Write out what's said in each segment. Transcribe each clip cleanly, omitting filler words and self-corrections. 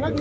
Guys,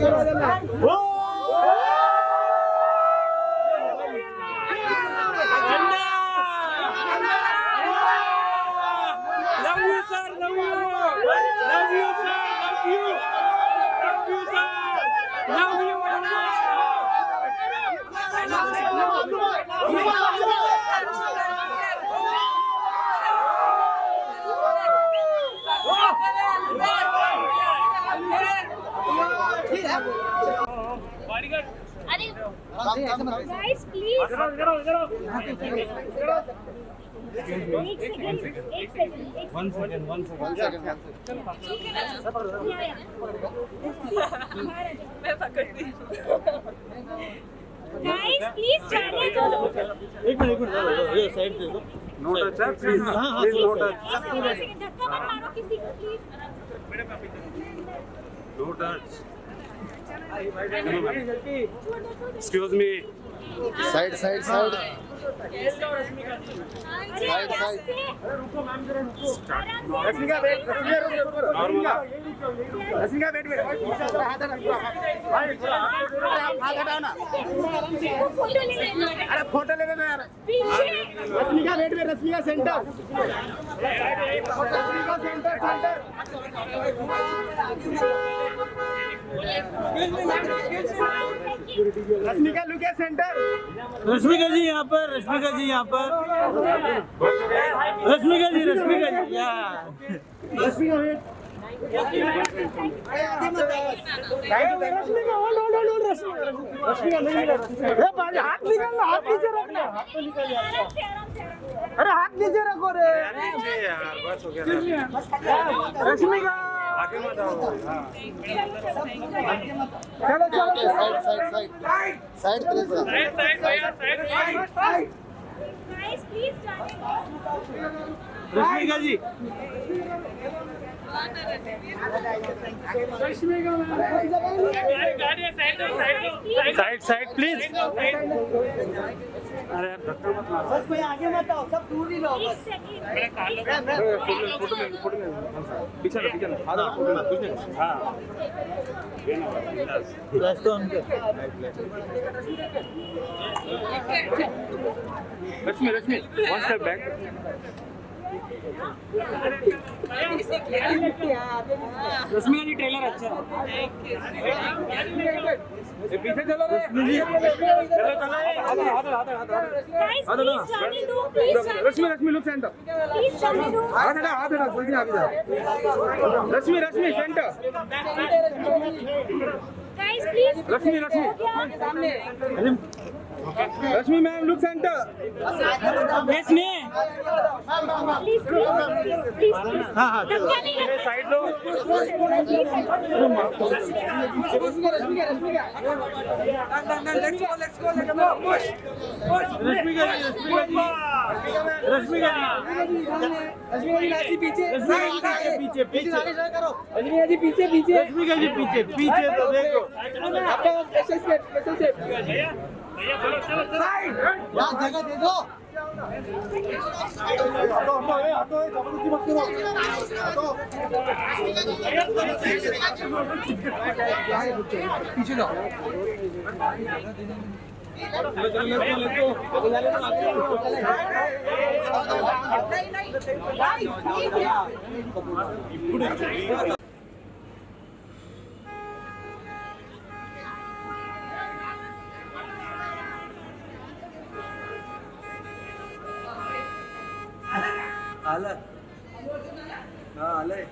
please. एक second मैं पकड़ती हूँ। Guys, please जाने दो। एक मिनट ये साइड दे दो। No touch please, please no touch, धक्का मत मारो किसी को please. No touch. Excuse me, side side side side side. Rashmika wait, Rashmika wait, हाथ हटाओ ना। फोटो ले लेना। अरे फोटो ले लेना यार। Rashmika wait, Rashmika centre, Rashmika centre. Rashmika look at centre. Rashmika ji यहाँ पर, रश्मिका जी यहाँ पर, रश्मिका जी या रश्मिका वेट। रश्मिका नहीं, हाथ निकालना, हाथ नीचे रखना, हाथ तो निकल जाएगा। अरे हाथ नीचे रखो रे यार, बस हो गया। रश्मिका आगे मत आओ। चलो चलो side side side side please. Guys, please जाने दो। रश्मिका जी साइड साइड प्लीज। अरे यार धक्का मत मारो। बस कोई आगे मत आओ, सब दूर ही रहो एक बस। सेकंड। फोटो ले, पीछे लो, आधा फोटो ले, कुछ नहीं। हाँ रास्ता उनके रश्मि, वन स्टेप बैक। रश्मिका जी ट्रेलर अच्छा है। पीछे चलो रे। चलो Guys, please जाने दो। Please जाने दो। रश्मि लुक सेंटर। Please जाने दो। हाथ हटा जल्दी आगे जा। Rashmi centre. Guys, please। Rashmi Rashmi ma'am look centre. Yes ने Please, please। हाँ धक्का नहीं लगता। साइड लो। रश्मिका जी रश्मिका जी पीछे पीछे पीछे रश्मिका जी पीछे पीछे रश्मिका जी पीछे पीछे तो देखो स्पेशल सेट यार जगह दे दो। पीछे जाओ। आलं हा आलंय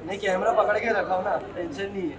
नहीं कैमरा पकड़ के रखा हो ना, टेंशन नहीं है।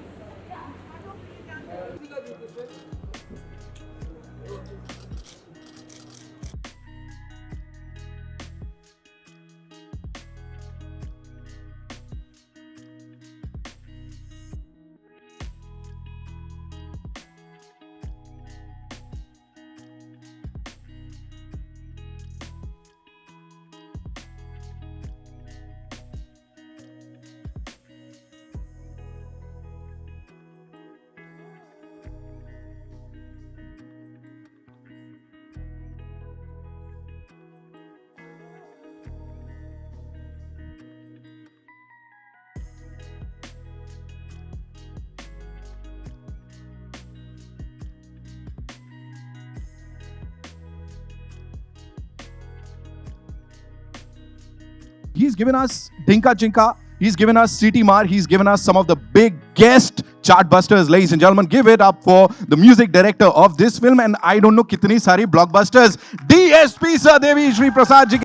he's given us Dinka Chinka, he's given us City Mar, he's given us some of the biggest chartbusters, ladies and gentlemen. Give it up for the music director of this film, and I don't know kitni sari blockbusters, DSP Sir Devi Shri Prasad ji.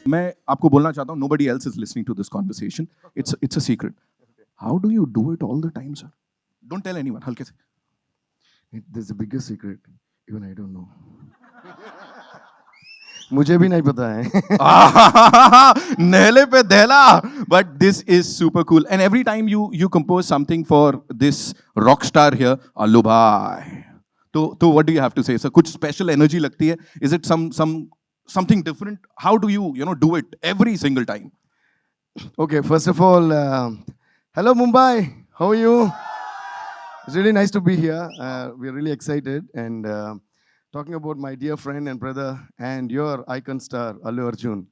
मैं आपको बोलना चाहता हूँ, nobody else is listening to this conversation. It's a secret. How do you do it all the time, sir? Don't tell anyone. हल्के से. There's a bigger secret. Even I don't know. मुझे भी नहीं पता है. Nehle pe dehla. But this is super cool. And every time you compose something for this rock star here, Allu bhai. तो what do you have to say, sir? कुछ special energy लगती है? Is it something different? How do you do it every single time? Okay, first of all, hello Mumbai. How are you? It's really nice to be here. We're really excited and talking about my dear friend and brother and your icon star, Allu Arjun.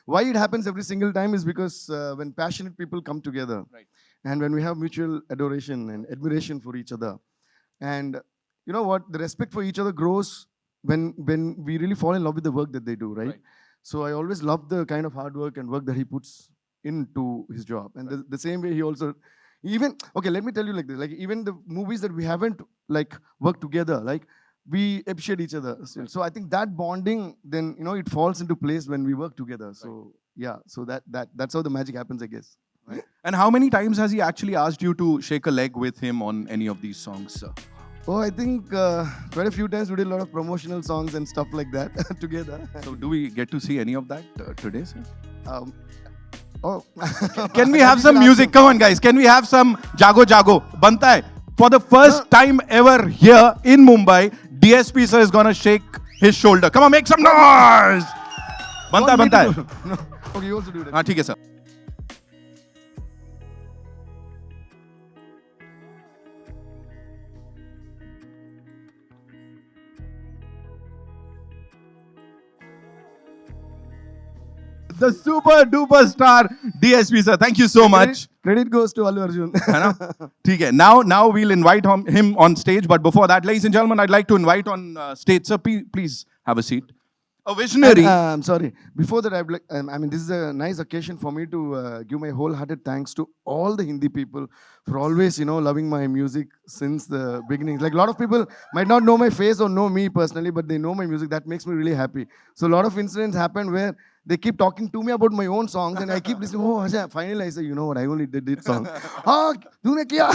Why it happens every single time is because when passionate people come together, Right. and when we have mutual adoration and admiration for each other, and you know what, the respect for each other grows when we really fall in love with the work that they do, right? Right. So I always love the kind of hard work and work that he puts into his job, and the same way he also. Even, okay, let me tell you like this, like even the movies that we haven't like worked together, like we appreciate each other still. So I think that bonding, then, it falls into place when we work together. So yeah, so that's how the magic happens, I guess. Right. And how many times has he actually asked you to shake a leg with him on any of these songs, sir? Oh, I think quite a few times we did a lot of promotional songs and stuff like that together. So do we get to see any of that today, sir? Oh, Can we have some music? Come on, guys. Can we have some Jago Jago? Banta hai. For the first time ever here in Mumbai, DSP sir is gonna shake his shoulder. Come on, make some noise. Banta hai, banta hai. No. Okay, you also do that. हाँ ठीक है sir. The super duper star DSP sir. Thank you so much. Credit goes to Allu Arjun. है ना? ठीक है. Now we'll invite him on stage. But before that, ladies and gentlemen, I'd like to invite on stage. Sir, please have a seat. A visionary. I'm sorry. Before that, this is a nice occasion for me to give my wholehearted thanks to all the Hindi people for always, loving my music since the beginning. Like a lot of people might not know my face or know me personally, but they know my music. That makes me really happy. So a lot of incidents happen where they keep talking to me about my own songs, and I keep listening. Oh, Ajay, finally I say, you know what? I only did this song. Tune kiya.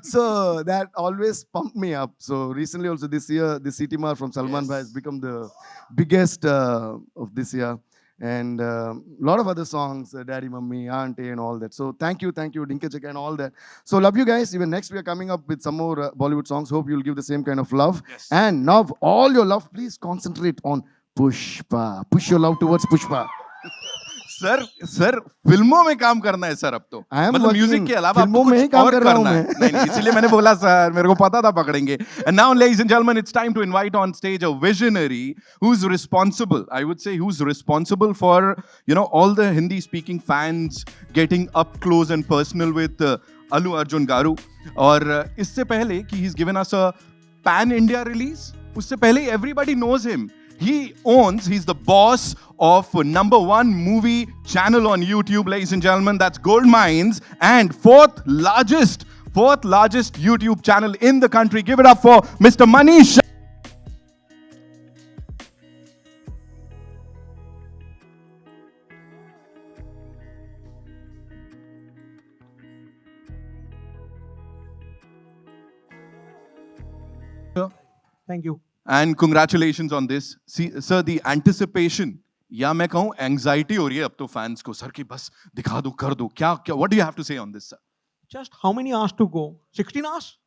So that always pumped me up. So recently, also this year, the City Mar from Salman Bhai has become the biggest of this year, and a lot of other songs, Daddy, Mummy, Auntie, and all that. So thank you, Dinka Chika, and all that. So love you guys. Even next we are coming up with some more Bollywood songs. Hope you'll give the same kind of love. Yes. And now all your love, please concentrate on Pushpa. Push your love towards Pushpa. Sir फिल्मों में काम करना है sir अब तो. मतलब music के अलावा आपको कुछ और करना है. नहीं, इसीलिए मैंने बोला सर, मेरे को पता था पकड़ेंगे. And now, ladies and gentlemen, it's time to invite on stage a visionary who's responsible. I would say who's responsible for all the Hindi-speaking fans getting up close and personal with Allu Arjun Garu. और इससे पहले कि he's given us a pan-India release, उससे पहले everybody knows him. He's the boss of #1 movie channel on YouTube, ladies and gentlemen. That's Gold Mines, and fourth largest YouTube channel in the country. Give it up for Mr. Manish. Thank you. And congratulations on this. See, sir, the anticipation, या मैं कहूँ anxiety हो रही है अब तो fans को, sir कि बस दिखा दो, कर दो. क्या, what do you have to say on this, sir? Just how many hours to go? 16 hours?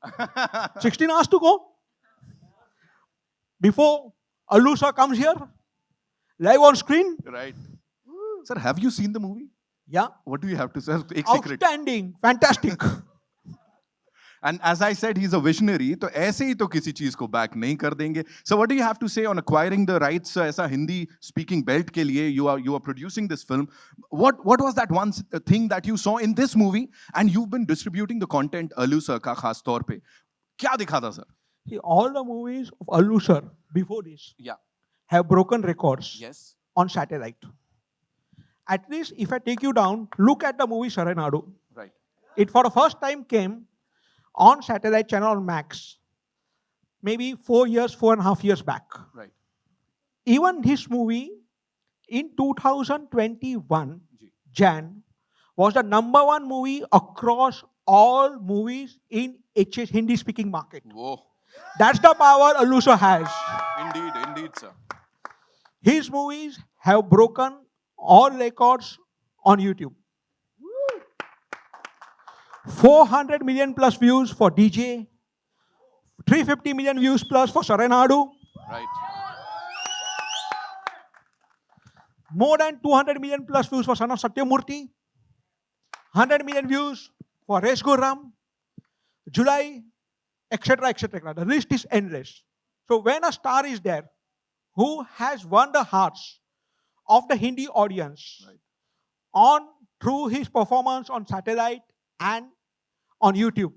16 hours to go? Before Allu sir comes here, live on screen? Right. Sir, have you seen the movie? Yeah. What do you have to say? एक secret. Outstanding. Fantastic. And as I said, he's a visionary. तो ऐसे ही तो किसी चीज को back नहीं कर देंगे. So what do you have to say on acquiring the rights? ऐसा हिंदी speaking belt के लिए you are producing this film. What was that one thing that you saw in this movie and you've been distributing the content Allu sir का खास तौर पे क्या दिखा था sir? See, all the movies of Allu sir before this Yeah. have broken records Yes. on satellite. At least if I take you down, look at the movie Saranadu. Right. It for the first time came on satellite channel on Max, maybe 4.5 years back. Right. Even this movie in 2021, Jan, was the #1 movie across all movies in HS Hindi speaking market. Whoa. That's the power Allu sir has. Indeed, sir. His movies have broken all records on YouTube. 400 million plus views for DJ, 350 million views plus for Saranadu, Right. more than 200 million plus views for Son of Satyamurthy, 100 million views for Resh Gurram, July, etc., etc. The list is endless. So when a star is there who has won the hearts of the Hindi audience through his performance on satellite and on YouTube,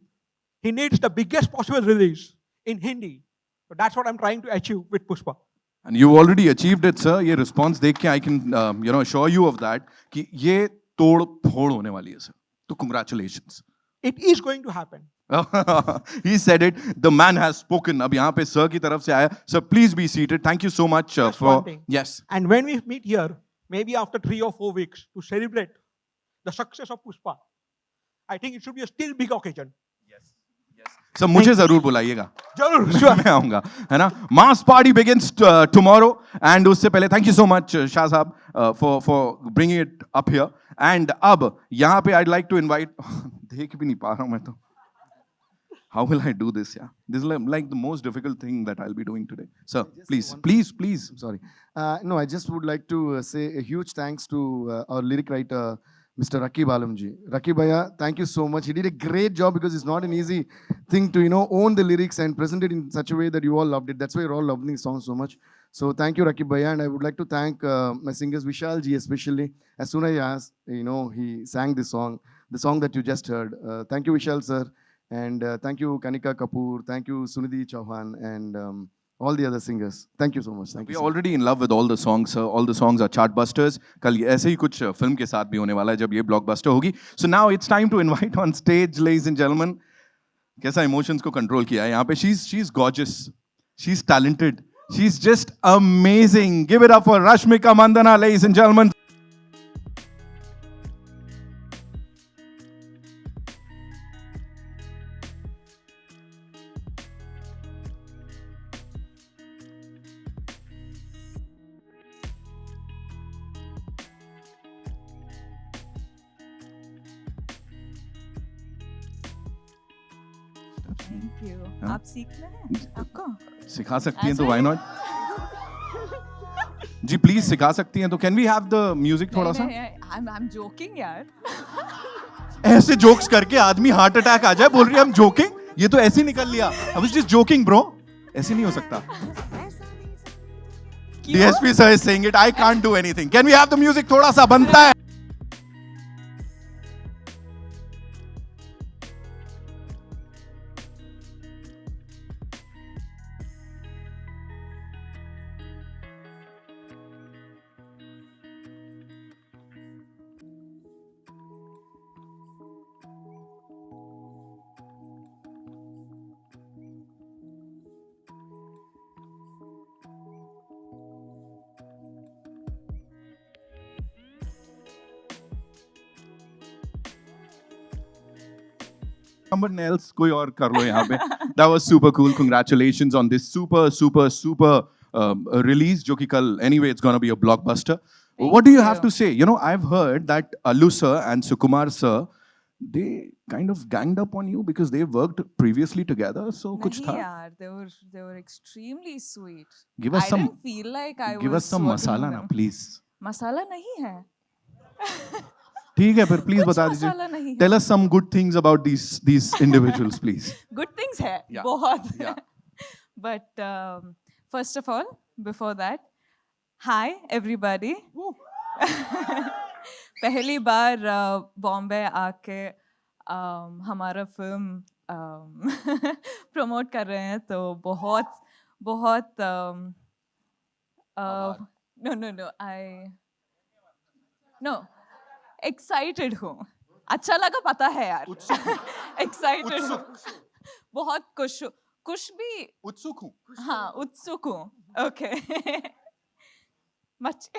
he needs the biggest possible release in Hindi. So that's what I'm trying to achieve with Pushpa. And you already achieved it, sir. ये response देख के I can assure you of that कि ये तोड़ फोड़ होने वाली है, sir. तो congratulations. It is going to happen. He said it. The man has spoken. अब यहाँ पे sir की तरफ से आया. Sir, please be seated. Thank you so much Just for. one thing. Yes. And when we meet here, maybe after 3 or 4 weeks, to celebrate the success of Pushpa, I think it should be a still big occasion. Sir मुझे जरूर बुलाइएगा. जरूर, sure. मैं आऊंगा, है ना. Mass party begins tomorrow, and उससे पहले thank you so much Shah साहब for bringing it up here. And अब यहाँ पे I'd like to invite. देख भी नहीं पा रहा हूँ मैं तो. How will I do this? Yeah, this is like the most difficult thing that I'll be doing today. Sir, please. I'm sorry. No, I just would like to say a huge thanks to our lyric writer, Mr. Rakib Alamji. Rakib Bhaiya, thank you so much. He did a great job because it's not an easy thing to, own the lyrics and present it in such a way that you all loved it. That's why you're all loving the song so much. So thank you, Rakib Bhaiya. And I would like to thank my singers, Vishal ji especially. As soon as I asked, he sang the song that you just heard. Thank you, Vishal sir. And thank you, Kanika Kapoor. Thank you, Sunidhi Chauhan. And all the other singers. Thank you so much. Thank you. We're already in love with all the songs, sir. All the songs are chart busters. कल ऐसे ही कुछ film के साथ भी होने वाला है जब ये blockbuster होगी. So now it's time to invite on stage, ladies and gentlemen. कैसा emotions को control किया है यहाँ पे? She's gorgeous. She's talented. She's just amazing. Give it up for Rashmika Mandana, ladies and gentlemen. Thank you. आप सीखना है आपको? सिखा सकती हैं तो why not? जी प्लीज सिखा सकती हैं तो can we have the music थोड़ा सा? I'm joking यार. ऐसे जोक्स करके आदमी हार्ट अटैक आ जाए बोल रही है हम जोकिंग. ये तो ऐसे ही निकल लिया. I was just joking bro. ऐसे नहीं हो सकता. DSP sir is saying it. I can't do anything. Can we have the music थोड़ा सा बनता है? Someone else, कोई और कर लो यहाँ पे. That was super cool. Congratulations on this super release जो कि कल anyway it's gonna be a blockbuster. What do you have to say? I've heard that Allu sir and Sukumar sir, they kind of ganged up on you because they worked previously together. So कुछ था? नहीं यार, they were extremely sweet. Give us I some. didn't feel like I Give was us some working masala with na, them. please. मसाला नहीं है. ठीक है फिर please बता कुछ मसाला नहीं दीजिए. है. Tell us some good things about these individuals, please. Good things है Yeah. बहुत. Yeah. But first of all, before that, hi everybody. पहली बार बॉम्बे आके हमारा फिल्म प्रमोट कर रहे हैं तो बहुत बहुत नो एक्साइटेड हूँ. अच्छा लगा पता है यार. एक्साइटेड हूँ. बहुत कुछ भी उत्सुक हूँ. हाँ उत्सुक हूँ. ఓకే మర్చి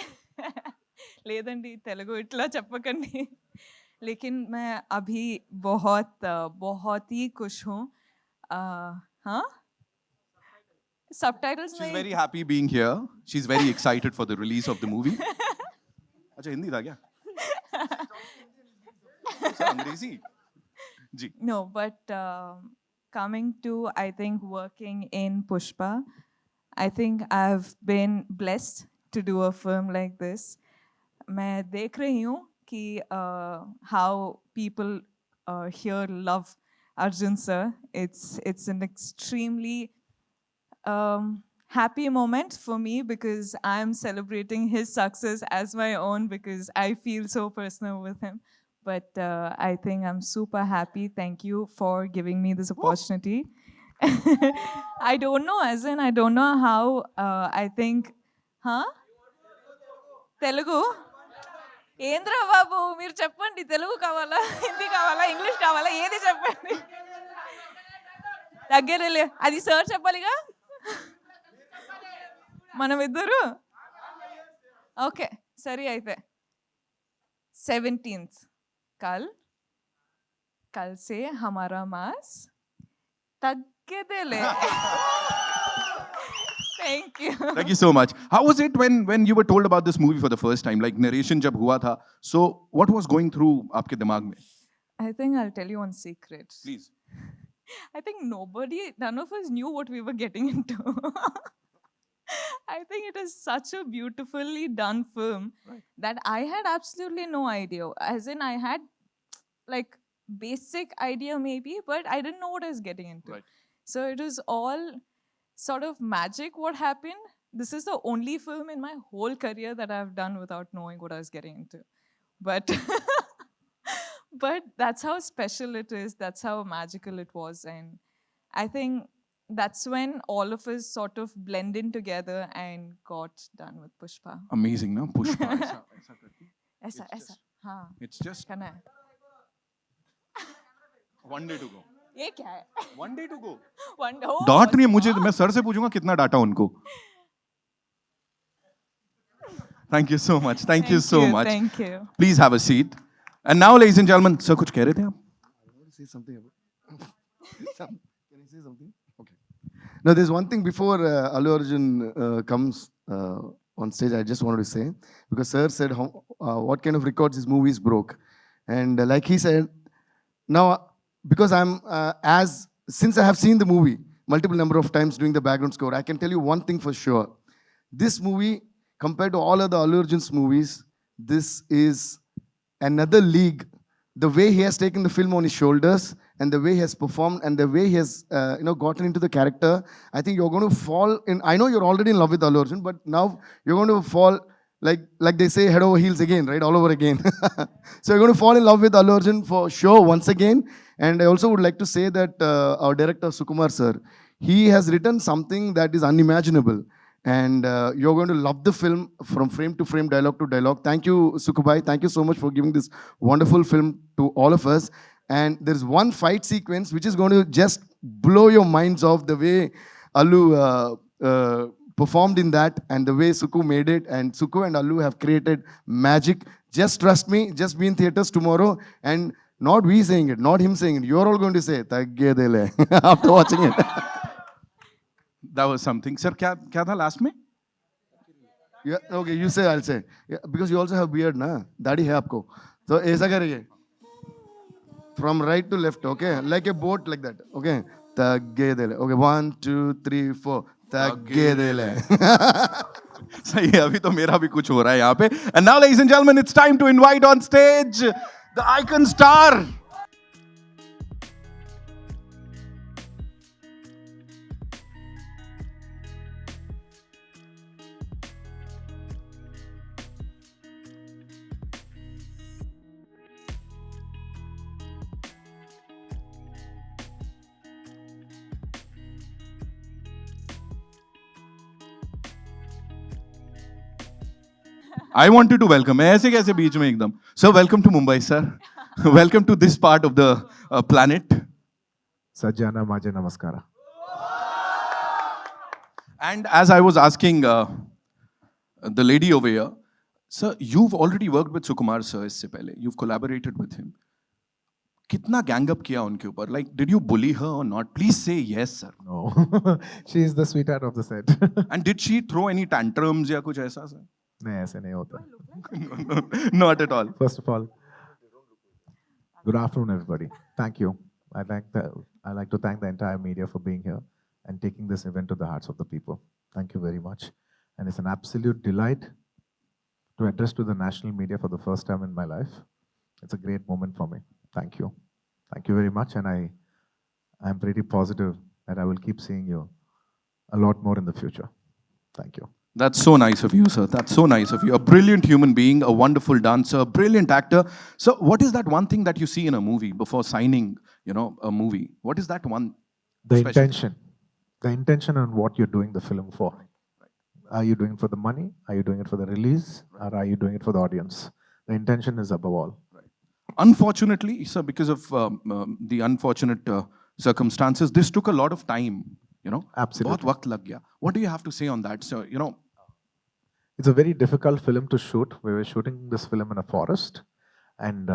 లేదండి తెలుగు ఇట్లా చెప్పకండి. लेकिन मैं अभी बहुत ही खुश हूँ. हाँ सबटाइटल्स She's में very happy being here. She's very excited for the release of the movie. अच्छा हिंदी था क्या? अच्छा, अंग्रेजी. जी. No, but coming to, I think, working in Pushpa, I think I've been blessed to do a film like this. मैं देख रही हूँ कि how people here love Arjun sir. It's an extremely happy moment for me because I'm celebrating his success as my own because I feel so personal with him. But I think I'm super happy. Thank you for giving me this opportunity. I don't know, as in, I don't know how, I think, huh? Telugu? ఏంద్రా బాబు మీరు చెప్పండి. తెలుగు కావాలా, హిందీ కావాలా, English కావాలా, ఏది చెప్పండి. తగ్గేదేలే, అది సార్ చెప్పాలిగా. మనం ఇద్దరు ఓకే సరే అయితే 17th कल से हमारा मास तగ్గేదేలే. Thank you. Thank you so much. How was it when you were told about this movie for the first time? Like narration जब हुआ था, so what was going through आपके दिमाग में? I think I'll tell you one secret. Please. I think none of us knew what we were getting into. I think it is such a beautifully done film that I had absolutely no idea. As in, I had like basic idea maybe, but I didn't know what I was getting into. Right. So it was all sort of magic what happened. This is the only film in my whole career that I've done without knowing what I was getting into. But but that's how special it is. That's how magical it was. And I think that's when all of us sort of blend in together and got done with Pushpa. Amazing, no? Pushpa. ऐसा करती. ऐसा हाँ It's just करना है. one day to go. ये क्या है? One day to go. One day. Oh, डांट नहीं है मुझे. मैं सर से पूछूंगा कितना डाटा उनको. Thank you so much. Thank you so much. Thank you. Please have a seat. And now, ladies and gentlemen, sir, कुछ कह रहे थे आप? I want to say something about. Can I say something? Okay. No, there's one thing before Allu Arjun comes on stage. I just wanted to say because Sir said what kind of records his movies broke, and like he said, now because I'm since I have seen the movie multiple number of times doing the background score, I can tell you one thing for sure. This movie, compared to all other Allu Arjun's movies, this is another league. The way he has taken the film on his shoulders and the way he has performed and the way he has gotten into the character, I think you're going to fall in. I know you're already in love with Allu Arjun, but now you're going to fall like they say, head over heels again, right? All over again. So you're going to fall in love with Allu Arjun for sure once again. And I also would like to say that our director Sukumar sir, he has written something that is unimaginable. And you're going to love the film from frame to frame, dialogue to dialogue. Thank you, Sukubai. Thank you so much for giving this wonderful film to all of us. And there's one fight sequence which is going to just blow your minds off, the way Allu performed in that and the way Suku made it. And Suku and Allu have created magic. Just trust me, just be in theaters tomorrow. And not we saying it, not him saying it. You're all going to say, Taggedele, after watching it. That was something. Sir, क्या था last में? Yeah, okay, you say, I'll say. Yeah, because you also have beard, na? दाढ़ी है आपको. So ऐसा करेंगे. From right to left, okay? Like a boat, like that, okay? Taggedele. Okay, 1, 2, 3, 4. Taggedele. सही है, अभी तो मेरा भी कुछ हो रहा है यहाँ पे. And now, ladies and gentlemen, it's time to invite on stage the icon star. I wanted to welcome. ऐसे कैसे बीच में एकदम. So welcome to Mumbai, sir. Welcome to this part of the planet. Sajjana Maje Namaskara. And as I was asking the lady over here, sir, you've already worked with Sukumar sir इससे पहले. You've collaborated with him. कितना gang up किया उनके ऊपर? Like, did you bully her or not? Please say yes, sir. No, she is the sweetheart of the set. And did she throw any tantrums या कुछ ऐसा sir? नहीं ऐसे नहीं होता. Not at all. First of all, good afternoon, everybody. Thank you. I like to thank the entire media for being here and taking this event to the hearts of the people. Thank you very much. And it's an absolute delight to address to the national media for the first time in my life. It's a great moment for me. Thank you. Thank you very much. And I'm pretty positive that I will keep seeing you a lot more in the future. Thank you. That's so nice of you, sir. That's so nice of you. A brilliant human being, a wonderful dancer, a brilliant actor. So what is that one thing that you see in a movie before signing, a movie? What is that one? The special? intention. The intention on what you're doing the film for. Are you doing it for the money? Are you doing it for the release? Or are you doing it for the audience? The intention is above all. Unfortunately, sir, because of the unfortunate circumstances, this took a lot of time, Absolutely. बहुत वक्त लग गया. What do you have to say on that, sir? It's a very difficult film to shoot. We were shooting this film in a forest, and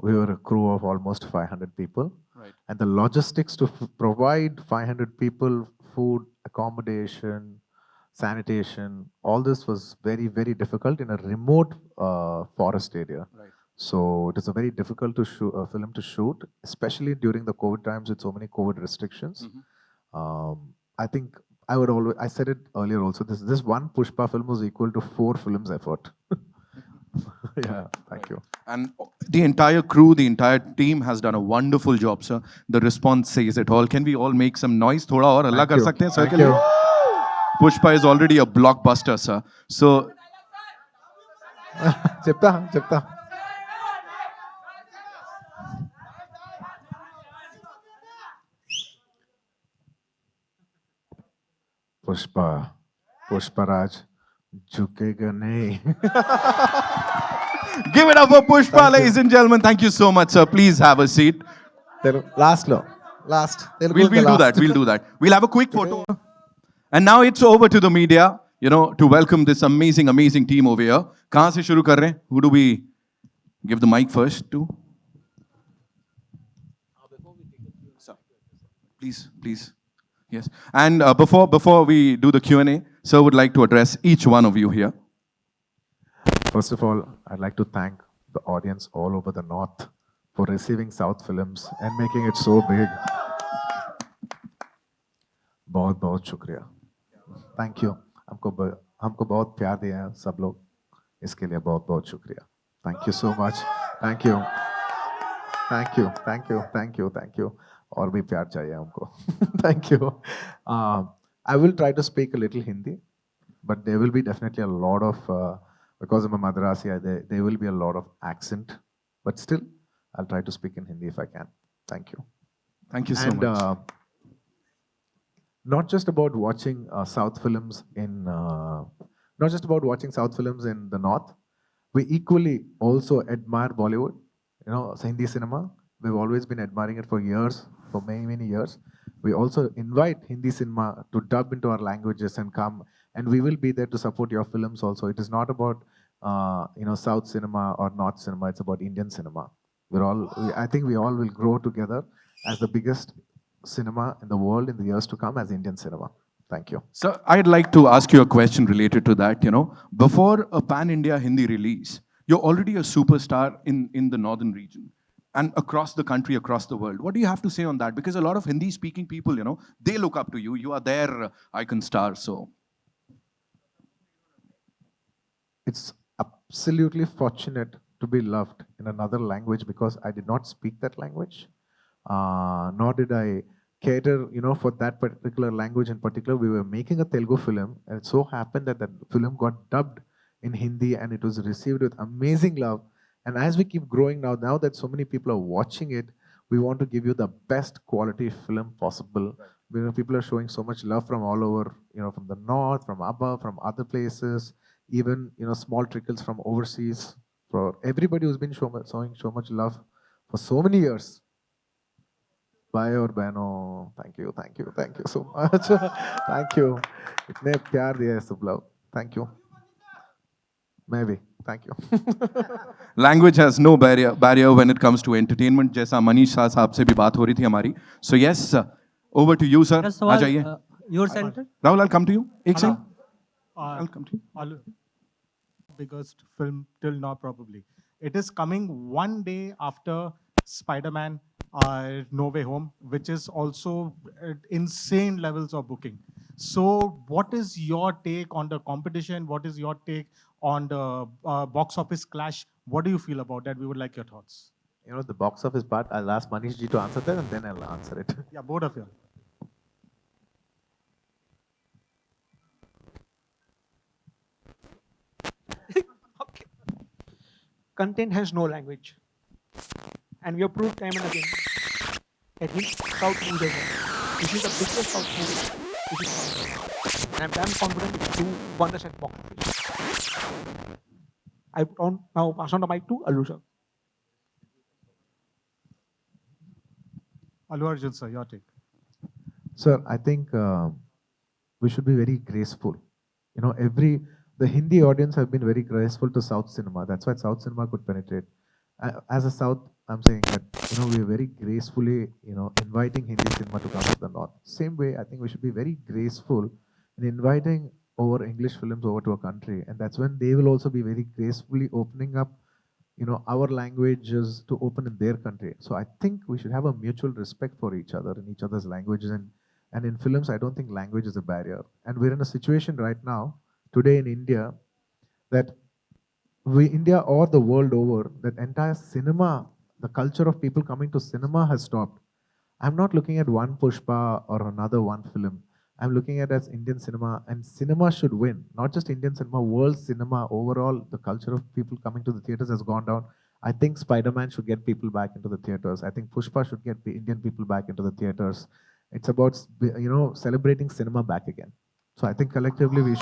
we were a crew of almost 500 people. Right. And the logistics to provide 500 people food, accommodation, sanitation, all this was very, very difficult in a remote forest area. Right. So it is a very difficult film to shoot, especially during the COVID times with so many COVID restrictions. I think I said it earlier also, this one Pushpa film was equal to 4 films effort. Yeah, thank you. And the entire crew, the entire team has done a wonderful job, sir. The response says it all. Can we all make some noise? थोड़ा और हल्ला कर सकते हैं sir के लिए? Pushpa is already a blockbuster, sir. So చెప్తా Pushparaj झुकेगा नहीं. give it up for Pushpa, ladies and gentlemen. Thank you so much, sir. Please have a seat. Last. We'll do that. We'll do that. We'll have a quick photo. And now it's over to the media, to welcome this amazing, amazing team over here. कहाँ से शुरू कर रहे हैं? Who do we give the mic first to? Sir, please. Yes. And before we do the Q&A, sir would like to address each one of you here. First of all, I'd like to thank the audience all over the north for receiving South films and making it so big. बहुत शुक्रिया. Thank you. हमको बहुत प्यार दिया है सब लोग. इसके लिए बहुत शुक्रिया. Thank you so much. Thank you. और भी प्यार चाहिए हमको. Thank you. I will try to speak a little Hindi, but there will be definitely a lot of, because I'm a Madrasi, there will be a lot of accent, but still, I'll try to speak in Hindi if I can. Thank you. Thank you so much. Not just about watching South films in the north, we equally also admire Bollywood. Hindi cinema. We've always been admiring it for years, for many years. We also invite Hindi cinema to dub into our languages and come, and we will be there to support your films also. It is not about South cinema or North cinema. It's about Indian cinema. I think we all will grow together as the biggest cinema in the world in the years to come as Indian cinema. Thank you. So I'd like to ask you a question related to that. Before a pan-India Hindi release, you're already a superstar in the northern region and across the country, across the world. What do you have to say on that? Because a lot of Hindi-speaking people, they look up to you. You are their icon star. So it's absolutely fortunate to be loved in another language because I did not speak that language, nor did I cater, for that particular language in particular. We were making a Telugu film, and it so happened that that film got dubbed in Hindi, and it was received with amazing love. And as we keep growing now that so many people are watching it, we want to give you the best quality film possible. People are showing so much love from all over, from the north, from above, from other places, even small trickles from overseas. For everybody who's been showing so much love for so many years. Bhai और बहनों, thank you so much. Thank you. इतने प्यार दिया है सब लोग. Thank you. मैं भी. Thank you. Language has no barrier when it comes to entertainment. जैसा मनीष शाह साहब से भी बात हो रही थी हमारी. So yes, over to you, sir. आ जाइए. Your center? Rahul, I'll come to you. एक second. I'll come to you. Biggest film till now probably. It is coming one day after Spider-Man No Way Home, which is also at insane levels of booking. So what is your take on the competition? What is your take on the box office clash? What do you feel about that? We would like your thoughts. The box office part, I'll ask Manish ji to answer that and then I'll answer it. Yeah, both of you. Okay. Content has no language. And we have proved time and again that South movie does not. This is the biggest South movie. This is South. And I'm damn confident to do wonders at box office. I now pass on the mic to Allu sir. Allu Arjun sir, your take. Sir, I think we should be very graceful. The Hindi audience have been very graceful to South cinema. That's why South cinema could penetrate. As a South, I'm saying that, we are very gracefully, inviting Hindi cinema to come to the North. Same way, I think we should be very graceful in inviting over English films over to a country. And that's when they will also be very gracefully opening up, our languages to open in their country. So I think we should have a mutual respect for each other and each other's languages. And in films, I don't think language is a barrier. And we're in a situation right now, today in India, that India or the world over, that entire cinema, the culture of people coming to cinema has stopped. I'm not looking at one Pushpa or another one film. I'm looking at it as Indian cinema, and cinema should win. Not just Indian cinema, world cinema. Overall, the culture of people coming to the theaters has gone down. I think Spider-Man should get people back into the theaters. I think Pushpa should get the Indian people back into the theaters. It's about, celebrating cinema back again. So I think collectively we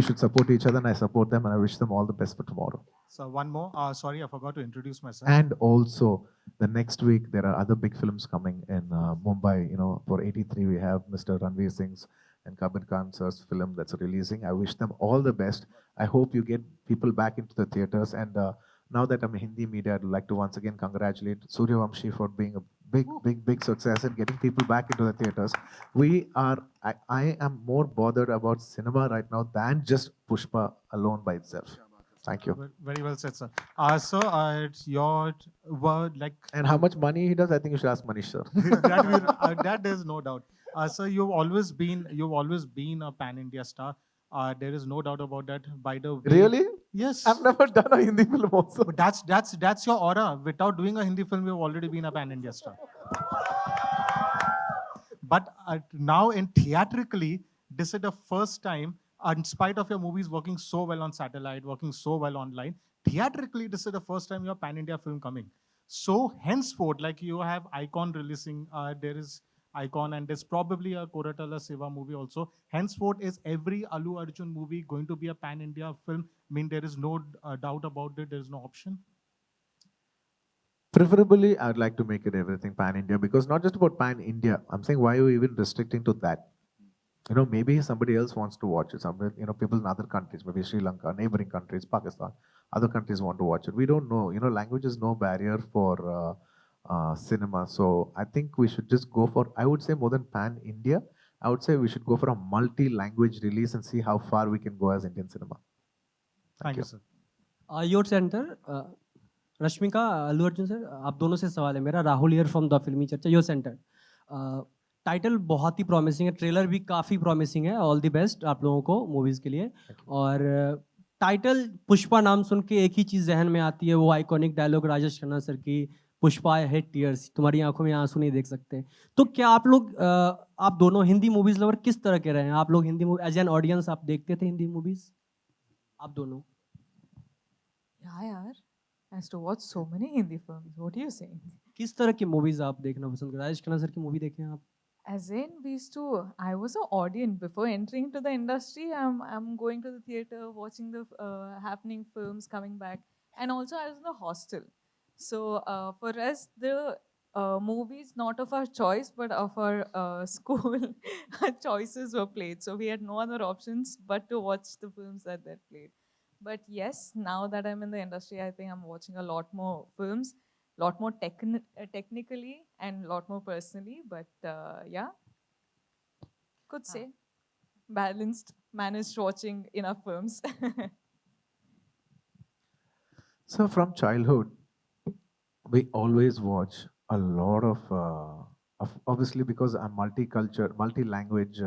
should support each other, and I support them, and I wish them all the best for tomorrow. So one more. Sorry, I forgot to introduce myself. And also, the next week, there are other big films coming in Mumbai. For 83, we have Mr. Ranveer Singh's and Kabir Khan sir's film that's releasing. I wish them all the best. I hope you get people back into the theaters. And now that I'm a Hindi media, I'd like to once again congratulate Suryavamshi for being a big success and getting people back into the theaters. I am more bothered about cinema right now than just Pushpa alone by itself. Thank you. Very well said, sir. Sir, it's your word, like... And how much money he does, I think you should ask Manish, sir. that there's no doubt. Sir, you've always been a pan-India star. There is no doubt about that. By the way, really? Yes. I've never done a Hindi film also. But that's your aura. Without doing a Hindi film, you've already been a pan-India star. But now, theatrically, this is the first time, in spite of your movies working so well on satellite, working so well online, theatrically, this is the first time your pan-India film coming. So henceforth, like you have Icon releasing, there is Icon, and there's probably a Koratala Seva movie also. Henceforth, is every Allu Arjun movie going to be a pan-India film? I mean, there is no doubt about it. There is no option. Preferably, I'd like to make it everything pan-India, because not just about pan-India. I'm saying, why are you even restricting to that? Maybe somebody else wants to watch it. Somebody, people in other countries, maybe Sri Lanka, neighboring countries, Pakistan, other countries want to watch it. We don't know. Language is no barrier for cinema. So I think we should just go for, I would say more than pan-India, I would say we should go for a multi-language release and see how far we can go as Indian cinema. Thank you, sir. Your center, Rashmika, Allu Arjun sir, आप दोनों से सवाल है मेरा. Rahul here from the Filmy Charcha. Your center. Title बहुत ही promising है, trailer भी काफ़ी प्रॉमिसिंग है। ऑल द बेस्ट आप लोगों को मूवीज़ के लिए। और टाइटल पुष्पा नाम सुन के एक ही चीज़ जहन में आती है, वो iconic dialogue Rajesh Khanna sir की, पुष्पा आई हेट टीयर्स, तुम्हारी आंखों में आंसू नहीं देख सकते। तो क्या आप लोग आप दोनों हिंदी मूवीज़ लवर किस तरह के रहे हैं? आप लोग Hindi movie as an audience आप देखते थे हिंदी मूवीज़? आप दोनों? Yeah, yaar. I used to watch so many Hindi films. What are you saying? किस तरह की मूवीज़ आप देखना पसंद करते हैं? राजेश खन्ना सर की मूवी देखे हैं आप? As in, we used to. I was an audience before entering into the industry. I'm going to the theater, watching the happening films coming back, and also I was in a hostel. So for us, the movies not of our choice, but of our school choices were played. So we had no other options but to watch the films that they played. But yes, now that I'm in the industry, I think I'm watching a lot more films, lot more technically and lot more personally. But yeah, could say balanced, managed watching enough films. So from childhood, we always watch a lot of obviously because I'm multicultural, multi-language,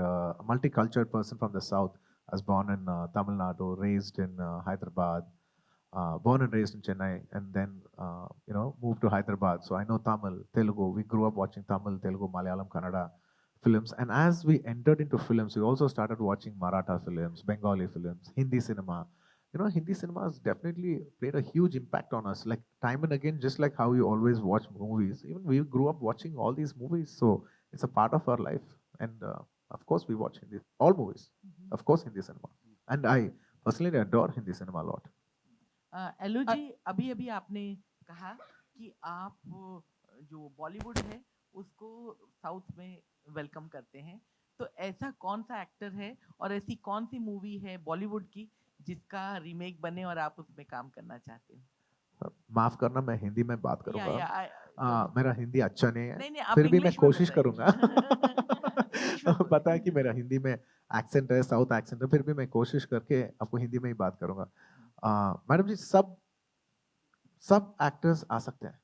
multicultural person from the south. I was born in Tamil Nadu, raised in Hyderabad, born and raised in Chennai, and then moved to Hyderabad. So I know Tamil, Telugu. We grew up watching Tamil, Telugu, Malayalam, Kannada films. And as we entered into films, we also started watching Maratha films, Bengali films, Hindi cinema. Hindi cinema has definitely played a huge impact on us. Like time and again, just like how you always watch movies, even we grew up watching all these movies. So it's a part of our life. And of course, we watch Hindi, all movies. Of course, Hindi cinema. And I personally adore Hindi cinema a lot. एलू जी, अभी अभी आपने कहा कि आप जो बॉलीवुड है उसको south में वेलकम करते हैं, तो ऐसा कौन सा एक्टर है और ऐसी कौन सी मूवी है बॉलीवुड की जिसका रीमेक बने और आप उसमें काम करना चाहते हो? माफ करना, मैं हिंदी में बात करूंगा। मेरा हिंदी अच्छा नहीं है, नहीं, आप फिर भी मैं इंग्लिश में कोशिश बताइए। करूंगा। पता है कि मेरा हिंदी में एक्सेंट है, साउथ एक्सेंट है, फिर भी मैं कोशिश करके आपको हिंदी में ही बात करूंगा। मैडम जी, सब एक्टर्स आ सकते हैं,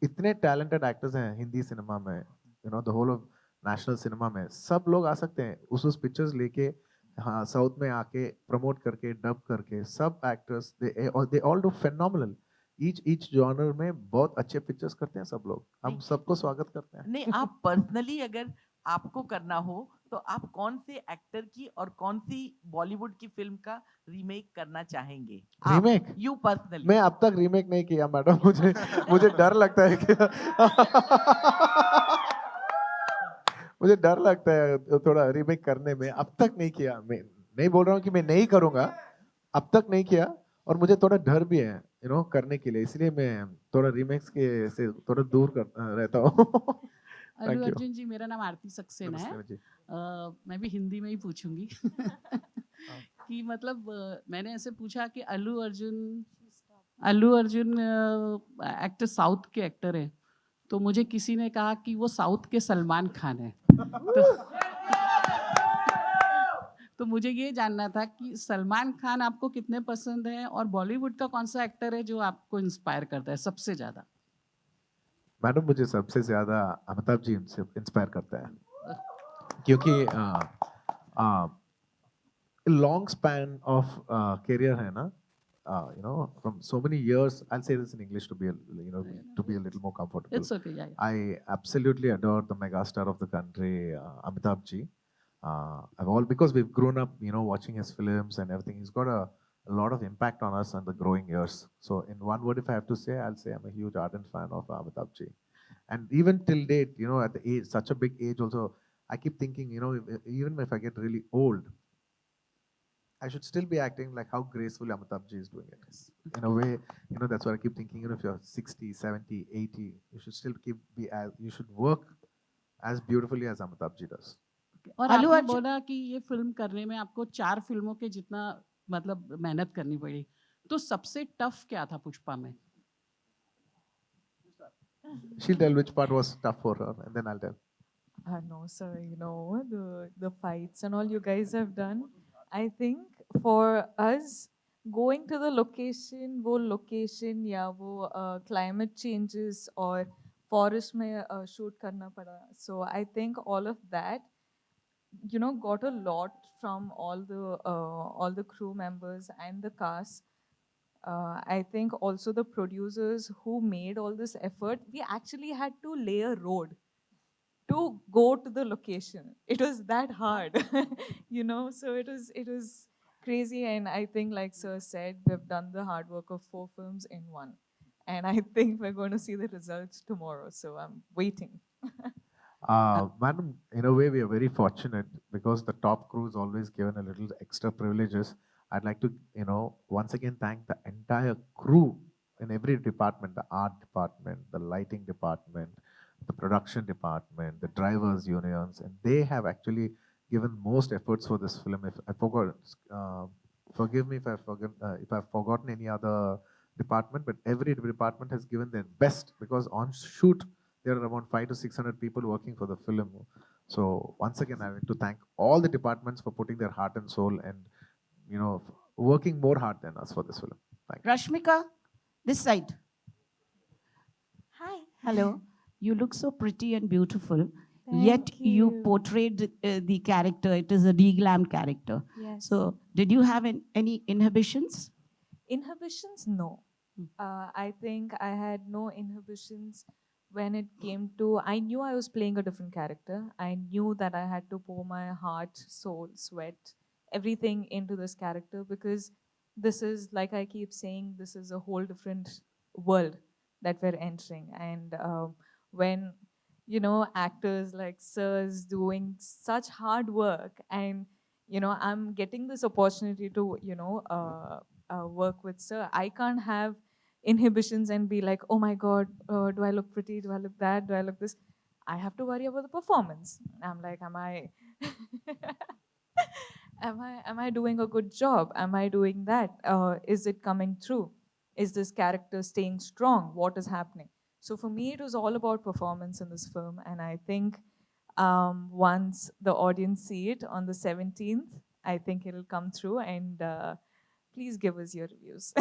इतने टैलेंटेड एक्टर्स हैं हिंदी सिनेमा में, the whole of national cinema में, सब लोग आ सकते हैं उस पिक्चर्स लेके, हाँ, साउथ में आके प्रमोट करके, डब करके, सब actors they all do phenomenal. Each genre में बहुत अच्छे पिक्चर्स करते हैं सब लोग, हम सबको स्वागत करते हैं। नहीं, आप पर्सनली अगर आपको करना हो तो आप कौन से एक्टर की और कौन सी बॉलीवुड की फिल्म का रीमेक करना चाहेंगे? रीमेक? You personally? मैं अब तक रीमेक नहीं किया मैडम, मुझे डर लगता है कि मुझे डर लगता है थोड़ा रीमेक करने में, अब तक नहीं किया। मैं नहीं बोल रहा हूँ कि मैं नहीं करूंगा, अब तक नहीं किया, और मुझे थोड़ा डर भी है करने के लिए, इसलिए मैं थोड़ा रीमेक्स के से थोड़ा दूर रहता हूँ। अल्लू अर्जुन जी, मेरा नाम आरती सक्सेना है। मैं भी हिंदी में ही पूछूंगी कि मतलब मैंने ऐसे पूछा कि अल्लू अर्जुन एक्टर साउथ के एक्टर है, तो मुझे किसी ने कहा कि वो साउथ के सलमान खान है। तो मुझे ये जानना था कि सलमान खान आपको कितने पसंद है, और बॉलीवुड का कौन सा एक्टर है जो आपको इंस्पायर करता है सबसे ज्यादा? मैडम, मुझे सबसे ज्यादा अमिताभ जी इंस्पायर करता है, क्योंकि लॉन्ग स्पैन ऑफ करियर है ना, from so many years. I'll say this in English to be to be a little more comfortable. It's okay, yeah. I absolutely adore the megastar of the country, Amitabh ji. Because we've grown up, watching his films and everything. He's got a lot of impact on us in the growing years. So in one word, if I have to say, I'll say I'm a huge ardent fan of Amitabh ji. And even till date, at the age, such a big age also, I keep thinking, even if I get really old, I should still be acting like how gracefully Amitabh ji is doing it. In a way, that's what I keep thinking. If you're 60, 70, 80, you should still you should work as beautifully as Amitabh ji does. और आपने बोला कि ये film करने में आपको 4 फिल्मों के जितना मतलब मेहनत करनी पड़ी, तो सबसे टफ क्या था पुष्पा में? She'll tell which part was tough for her, and then I'll tell. No, sir. The fights and all you guys have done. I think for us, going to the location, वो location या वो climate changes और forest में shoot करना पड़ा. So I think all of that, you know, got a lot from all the crew members and the cast. I think also the producers who made all this effort, we actually had to lay a road to go to the location. It was that hard, you know. So it was crazy, and I think, like Sir said, we've done the hard work of 4 films in one, and I think we're going to see the results tomorrow. So I'm waiting. Madam, in a way, we are very fortunate because the top crew is always given a little extra privileges. I'd like to, once again thank the entire crew in every department, the art department, the lighting department, the production department, the drivers' unions, and they have actually given most efforts for this film. If I forgot, forgive me if I've forgotten any other department, but every department has given their best because on shoot there are around 500 to 600 people working for the film. So once again, I want to thank all the departments for putting their heart and soul and working more hard than us for this film. Thank you. Rashmika, this side. Hi. Hello. You look so pretty and beautiful. Yet you portrayed the character. It is a deglammed character. Yes. So did you have any inhibitions? Inhibitions? No. I think I had no inhibitions when it came to, I knew I was playing a different character. I knew that I had to pour my heart, soul, sweat, everything into this character because this is, like I keep saying, this is a whole different world that we're entering. And when, actors like Sir's doing such hard work and, I'm getting this opportunity to, work with Sir, I can't have inhibitions and be like, oh my God, do I look pretty? Do I look that? Do I look this? I have to worry about the performance. I'm like, am I doing a good job? Am I doing that? Is it coming through? Is this character staying strong? What is happening? So for me, it was all about performance in this film. And I think once the audience see it on the 17th, I think it'll come through and please give us your reviews.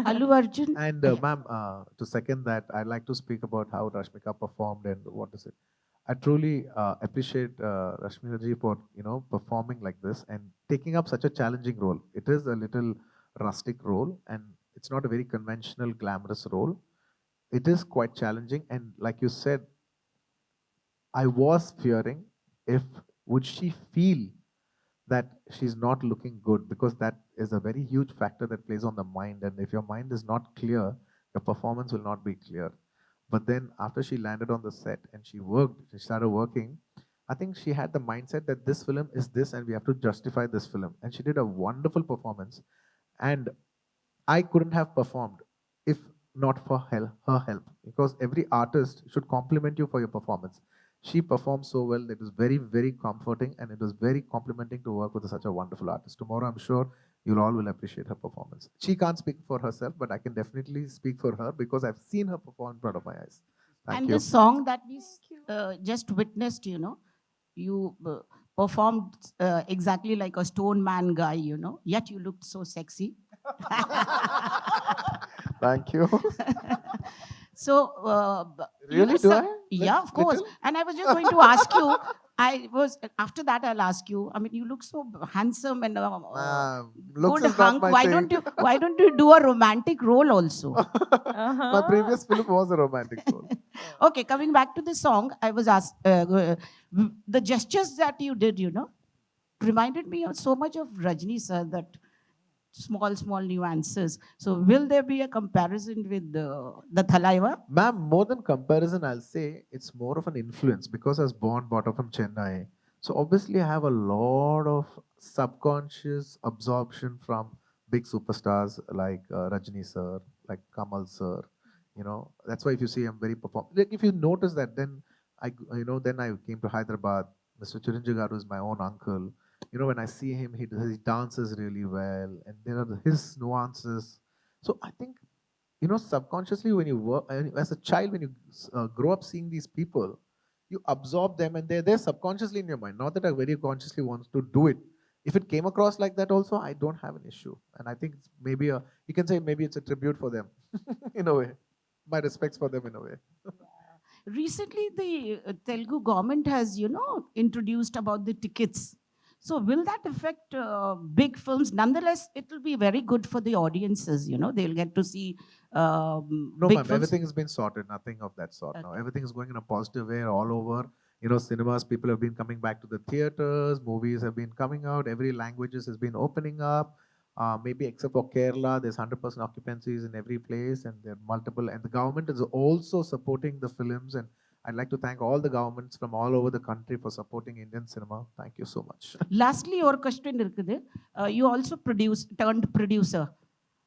Allu Arjun? And ma'am, to second that, I'd like to speak about how Rashmika performed and what is it. I truly appreciate Rashmika ji for performing like this and taking up such a challenging role. It is a little rustic role and it's not a very conventional, glamorous role. It is quite challenging, and like you said, I was fearing would she feel that she's not looking good, because that is a very huge factor that plays on the mind, and if your mind is not clear, your performance will not be clear. But then after she landed on the set and she started working, I think she had the mindset that this film is this and we have to justify this film, and she did a wonderful performance. And I couldn't have performed if not for her help, because every artist should compliment you for your performance. She performed so well. It was very, very comforting, and it was very complimenting to work with such a wonderful artist. Tomorrow, I'm sure you all will appreciate her performance. She can't speak for herself, but I can definitely speak for her because I've seen her perform in front of my eyes. Thank and you. the song that we just witnessed, you performed exactly like a stone man guy, yet you looked so sexy. Thank you. So, Really, do I? Yeah, of course. Little? And I was just going to ask you, after that, I'll ask you, I mean, you look so handsome and Looks good is not hunk. my Why thing. don't you do a romantic role also? My previous film was a romantic role. Okay, coming back to the song, I was asked, the gestures that you did, reminded me of so much of Rajni sir, that small nuances. So will there be a comparison with the Thalaiva? Ma'am, more than comparison, I'll say it's more of an influence because I was brought up from Chennai. So obviously I have a lot of subconscious absorption from big superstars like Rajni sir, like Kamal sir. That's why if you see I'm very like if you notice that, then I came to Hyderabad. Mr. Chiranjeevi Garu is my own uncle. When I see him, he dances really well, and there are his nuances. So I think, subconsciously when you work, as a child, when you grow up seeing these people, you absorb them, and they're there subconsciously in your mind. Not that I very consciously want to do it. If it came across like that also, I don't have an issue. And I think it's maybe you can say maybe it's a tribute for them, in a way. My respects for them in a way. recently the Telugu government has, introduced about the tickets. So will that affect big films? Nonetheless, it will be very good for the audiences. They'll get to see No, big ma'am, films. everything has been sorted. Nothing of that sort now. Okay. Everything is going in a positive way all over. Cinemas, people have been coming back to the theaters, movies have been coming out, every languages has been opening up. Maybe except for Kerala, there's 100% occupancies in every place, and there are multiple. And the government is also supporting the films. And I'd like to thank all the governments from all over the country for supporting Indian cinema. Thank you so much. Lastly, your question இருக்குது. You also turned producer.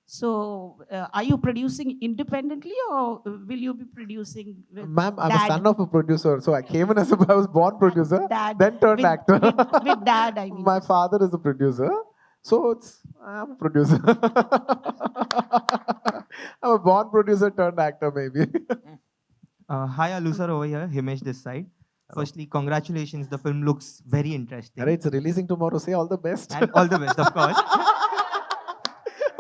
So, are you producing independently or will you be producing with Ma'am, I'm dad? a son of a producer, so I came in as I was born producer, Dad, then turned with- actor. with dad, I mean. My father is a producer, so I'm a producer. I'm a born producer turned actor, maybe. Hi, Alu sir, over here, Himesh this side. Firstly, congratulations. The film looks very interesting. Alright, it's releasing tomorrow. Say all the best. And all the best, of course.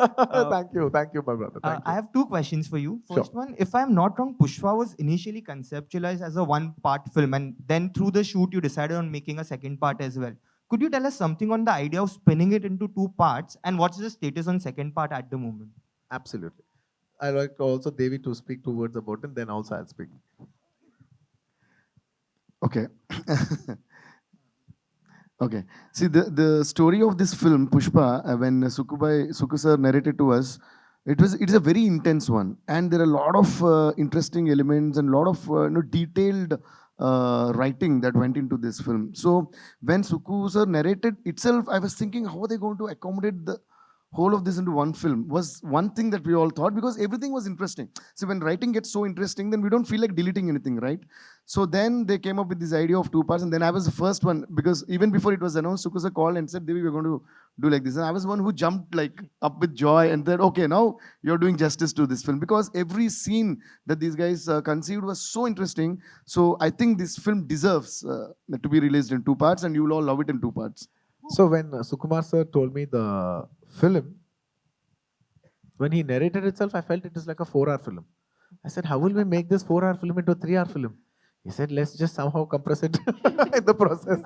Thank you, my brother. Thank I have two questions for you. Sure. First one, if I'm not wrong, Pushpa was initially conceptualized as a one-part film, and then through the shoot, you decided on making a second part as well. Could you tell us something on the idea of spinning it into two parts, and what's the status on second part at the moment? Absolutely. I like also Devi to speak 2 words about it, then also I'll speak. Okay. Okay. See, the story of this film, Pushpa, when Suku sir narrated to us, it is a very intense one. And there are a lot of interesting elements and a lot of detailed writing that went into this film. So when Suku sir narrated itself, I was thinking, how are they going to accommodate the whole of this into one film was one thing that we all thought, because everything was interesting. So when writing gets so interesting, then we don't feel like deleting anything, right? So then they came up with this idea of 2 parts, and then I was the first one, because even before it was announced, Sukusa called and said, Devi, we're going to do like this. And I was one who jumped like up with joy and said, okay, now you're doing justice to this film, because every scene that these guys conceived was so interesting. So I think this film deserves to be released in 2 parts, and you will all love it in 2 parts. So when Sukumar sir told me the film, when he narrated itself, I felt it is like a 4-hour film. I said, how will we make this 4-hour film into a 3-hour film? He said, let's just somehow compress it in the process.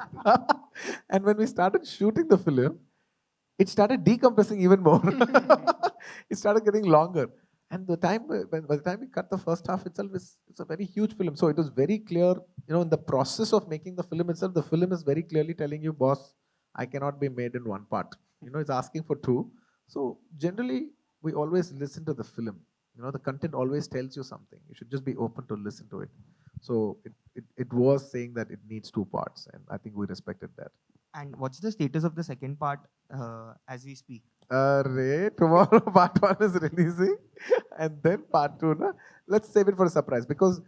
And when we started shooting the film, it started decompressing even more. It started getting longer. And by the time we cut the first half itself, it's a very huge film. So it was very clear, in the process of making the film itself, the film is very clearly telling you, boss, I cannot be made in 1 part. It's asking for 2. So generally, we always listen to the film. The content always tells you something. You should just be open to listen to it. So it was saying that it needs 2 parts, and I think we respected that. And what's the status of the second part as we speak? Tomorrow part 1 is releasing, and then part 2. Let's save it for a surprise, because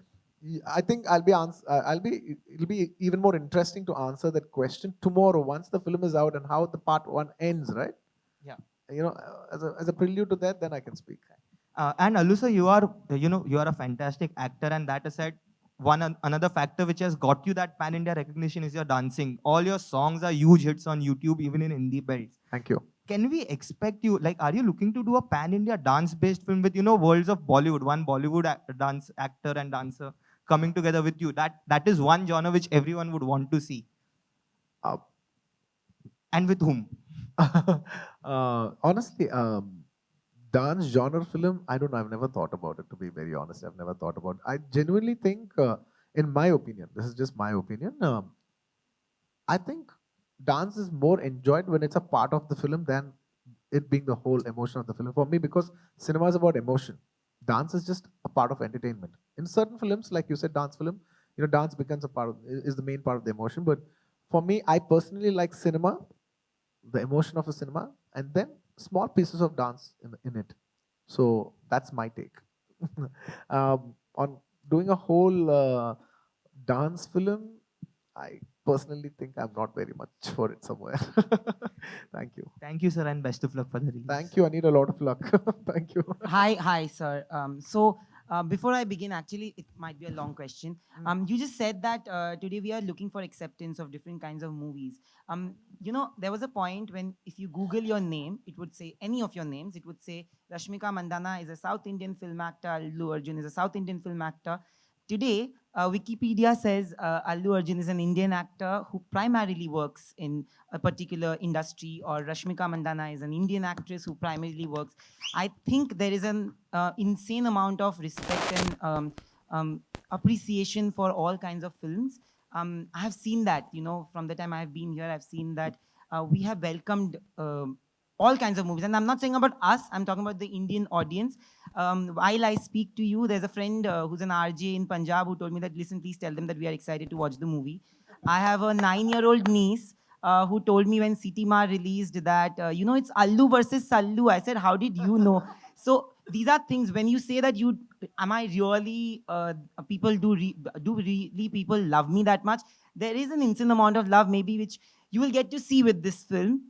I think it'll be even more interesting to answer that question tomorrow once the film is out and how the part 1 ends, right? Yeah. As a prelude to that, then I can speak. And Alusa, you are a fantastic actor, and that aside, another factor which has got you that pan-India recognition is your dancing. All your songs are huge hits on YouTube, even in Hindi belts. Thank you. Can we expect you, are you looking to do a pan-India dance-based film with, worlds of Bollywood, one Bollywood dance actor and dancer coming together with you? That is one genre which everyone would want to see. And with whom? Honestly, dance genre film, I don't know. I've never thought about it, to be very honest. I've never thought about it. I genuinely think, in my opinion, this is just my opinion, I think dance is more enjoyed when it's a part of the film than it being the whole emotion of the film. For me, because cinema is about emotion. Dance is just a part of entertainment. In certain films, like you said, dance film, dance becomes is the main part of the emotion. But for me, I personally like cinema, the emotion of a cinema, and then small pieces of dance in it. So that's my take. On doing a whole dance film, I personally think I'm not very much for it somewhere. Thank you. Thank you, sir, and best of luck for the release. Thank you. I need a lot of luck. Thank you. Hi, sir. Before I begin, actually, it might be a long question. You just said that today we are looking for acceptance of different kinds of movies. There was a point when if you Google your name, it would say any of your names. It would say Rashmika Mandana is a South Indian film actor. Allu Arjun is a South Indian film actor. Today, Wikipedia says Allu Arjun is an Indian actor who primarily works in a particular industry, or Rashmika Mandana is an Indian actress who primarily works. I think there is an insane amount of respect and appreciation for all kinds of films. I have seen that, from the time I've been here, I've seen that we have welcomed all kinds of movies. And I'm not saying about us, I'm talking about the Indian audience. While I speak to you, there's a friend who's an RJ in Punjab who told me that, listen, please tell them that we are excited to watch the movie. I have a 9-year-old niece who told me when Sitima released that, it's Allu versus Sallu. I said, how did you know? So these are things, when you say that am I really, people do really people love me that much? There is an insane amount of love maybe which you will get to see with this film.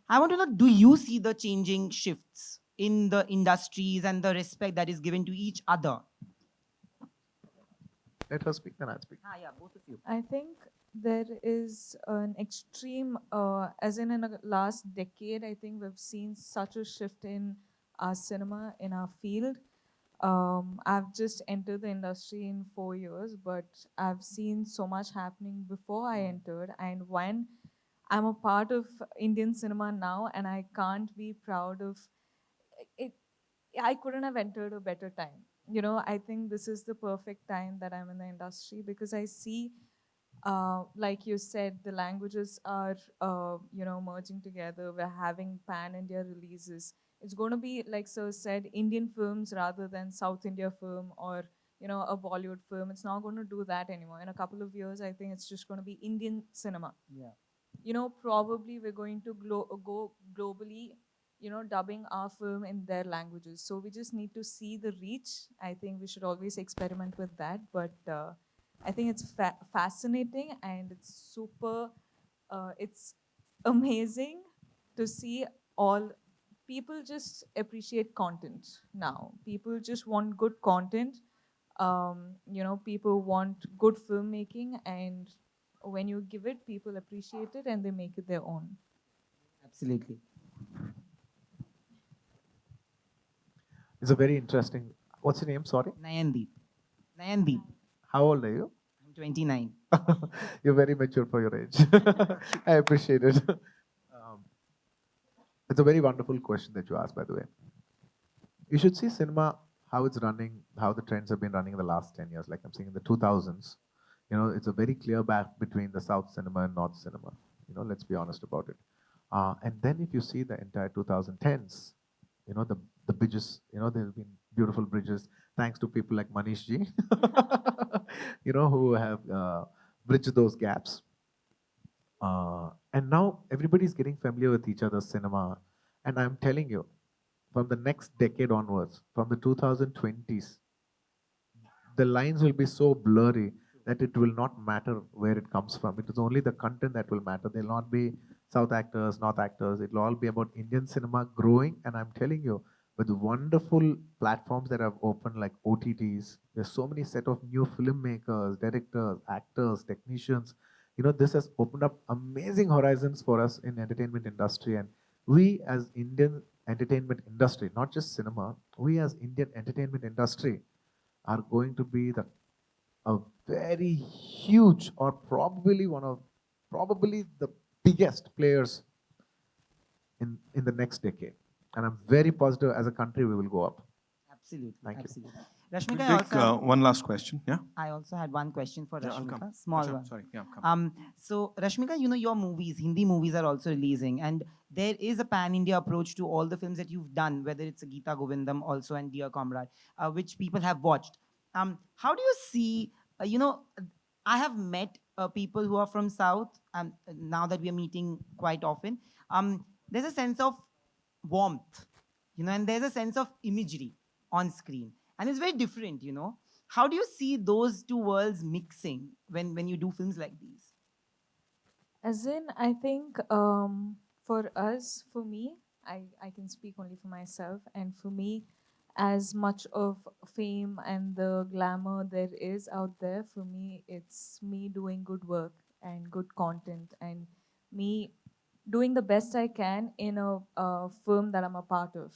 I want to know, do you see the changing shifts in the industries and the respect that is given to each other? Let her speak, then I'll speak. Yeah, both of you. I think there is an extreme, as in the last decade, I think we've seen such a shift in our cinema, in our field. I've just entered the industry in 4 years, but I've seen so much happening before I entered. And when I'm a part of Indian cinema now, and I can't be proud of it. I couldn't have entered a better time. I think this is the perfect time that I'm in the industry, because I see, like you said, the languages are, merging together. We're having pan-India releases. It's going to be, like Sir said, Indian films rather than South India film or, a Bollywood film. It's not going to do that anymore. In a couple of years, I think it's just going to be Indian cinema. Yeah. Probably we're going to go globally, dubbing our film in their languages. So we just need to see the reach. I think we should always experiment with that. But I think it's fascinating, and it's super, it's amazing to see all people just appreciate content now. People just want good content. People want good filmmaking, and when you give it, people appreciate it and they make it their own. Absolutely. It's a very interesting. What's your name? Sorry? Nayandeep. How old are you? I'm 29. You're very mature for your age. I appreciate it. It's a very wonderful question that you asked, by the way. You should see cinema, how it's running, how the trends have been running in the last 10 years. Like I'm saying in the 2000s, it's a very clear gap between the South cinema and North cinema. Let's be honest about it. And then if you see the entire 2010s, the bridges, there have been beautiful bridges, thanks to people like Manish ji, who have bridged those gaps. And now everybody's getting familiar with each other's cinema. And I'm telling you, from the next decade onwards, from the 2020s, the lines will be so blurry that it will not matter where it comes from. It is only the content that will matter. There will not be South actors, North actors. It will all be about Indian cinema growing. And I'm telling you, with the wonderful platforms that have opened like OTTs, there's so many set of new filmmakers, directors, actors, technicians. This has opened up amazing horizons for us in entertainment industry. And we as Indian entertainment industry, not just cinema, we as Indian entertainment industry are going to be a very huge, or probably the biggest players in the next decade. And I'm very positive as a country we will go up. Absolutely. Thank you. Absolutely. Rashmika, We'll I take also, one last question. Yeah. I also had one question for Yeah, I'll Rashmika. come. Small Sure, one. sorry. Yeah, come. So Rashmika, your movies, Hindi movies are also releasing, and there is a pan-India approach to all the films that you've done, whether it's a Geeta Govindam also and Dear Comrade, which people have watched. How do you see, I have met people who are from South, now that we are meeting quite often. There's a sense of warmth, and there's a sense of imagery on screen. And it's very different, How do you see those two worlds mixing when you do films like these? As in, I think for us, for me, I can speak only for myself, and for me, as much of fame and the glamour there is out there, for me, it's me doing good work and good content, and me doing the best I can in a film that I'm a part of.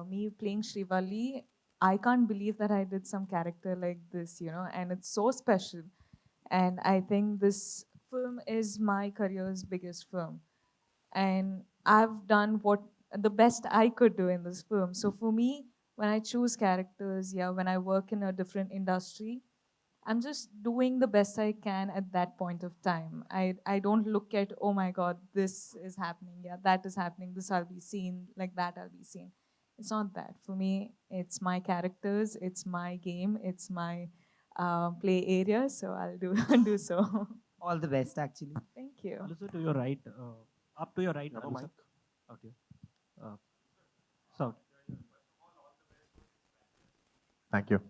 Me playing Srivalli, I can't believe that I did some character like this, and it's so special. And I think this film is my career's biggest film. And I've done what the best I could do in this film. So for me, when I choose characters, when I work in a different industry, I'm just doing the best I can at that point of time. I don't look at, oh my God, this is happening, that is happening, this I'll be seen, like that I'll be seen. It's not that. For me, it's my characters, it's my game, it's my play area, so I'll do so. All the best, actually. Thank you. Also to your right, up to your right. Another Alu, mic. sir. Okay. So. Thank you.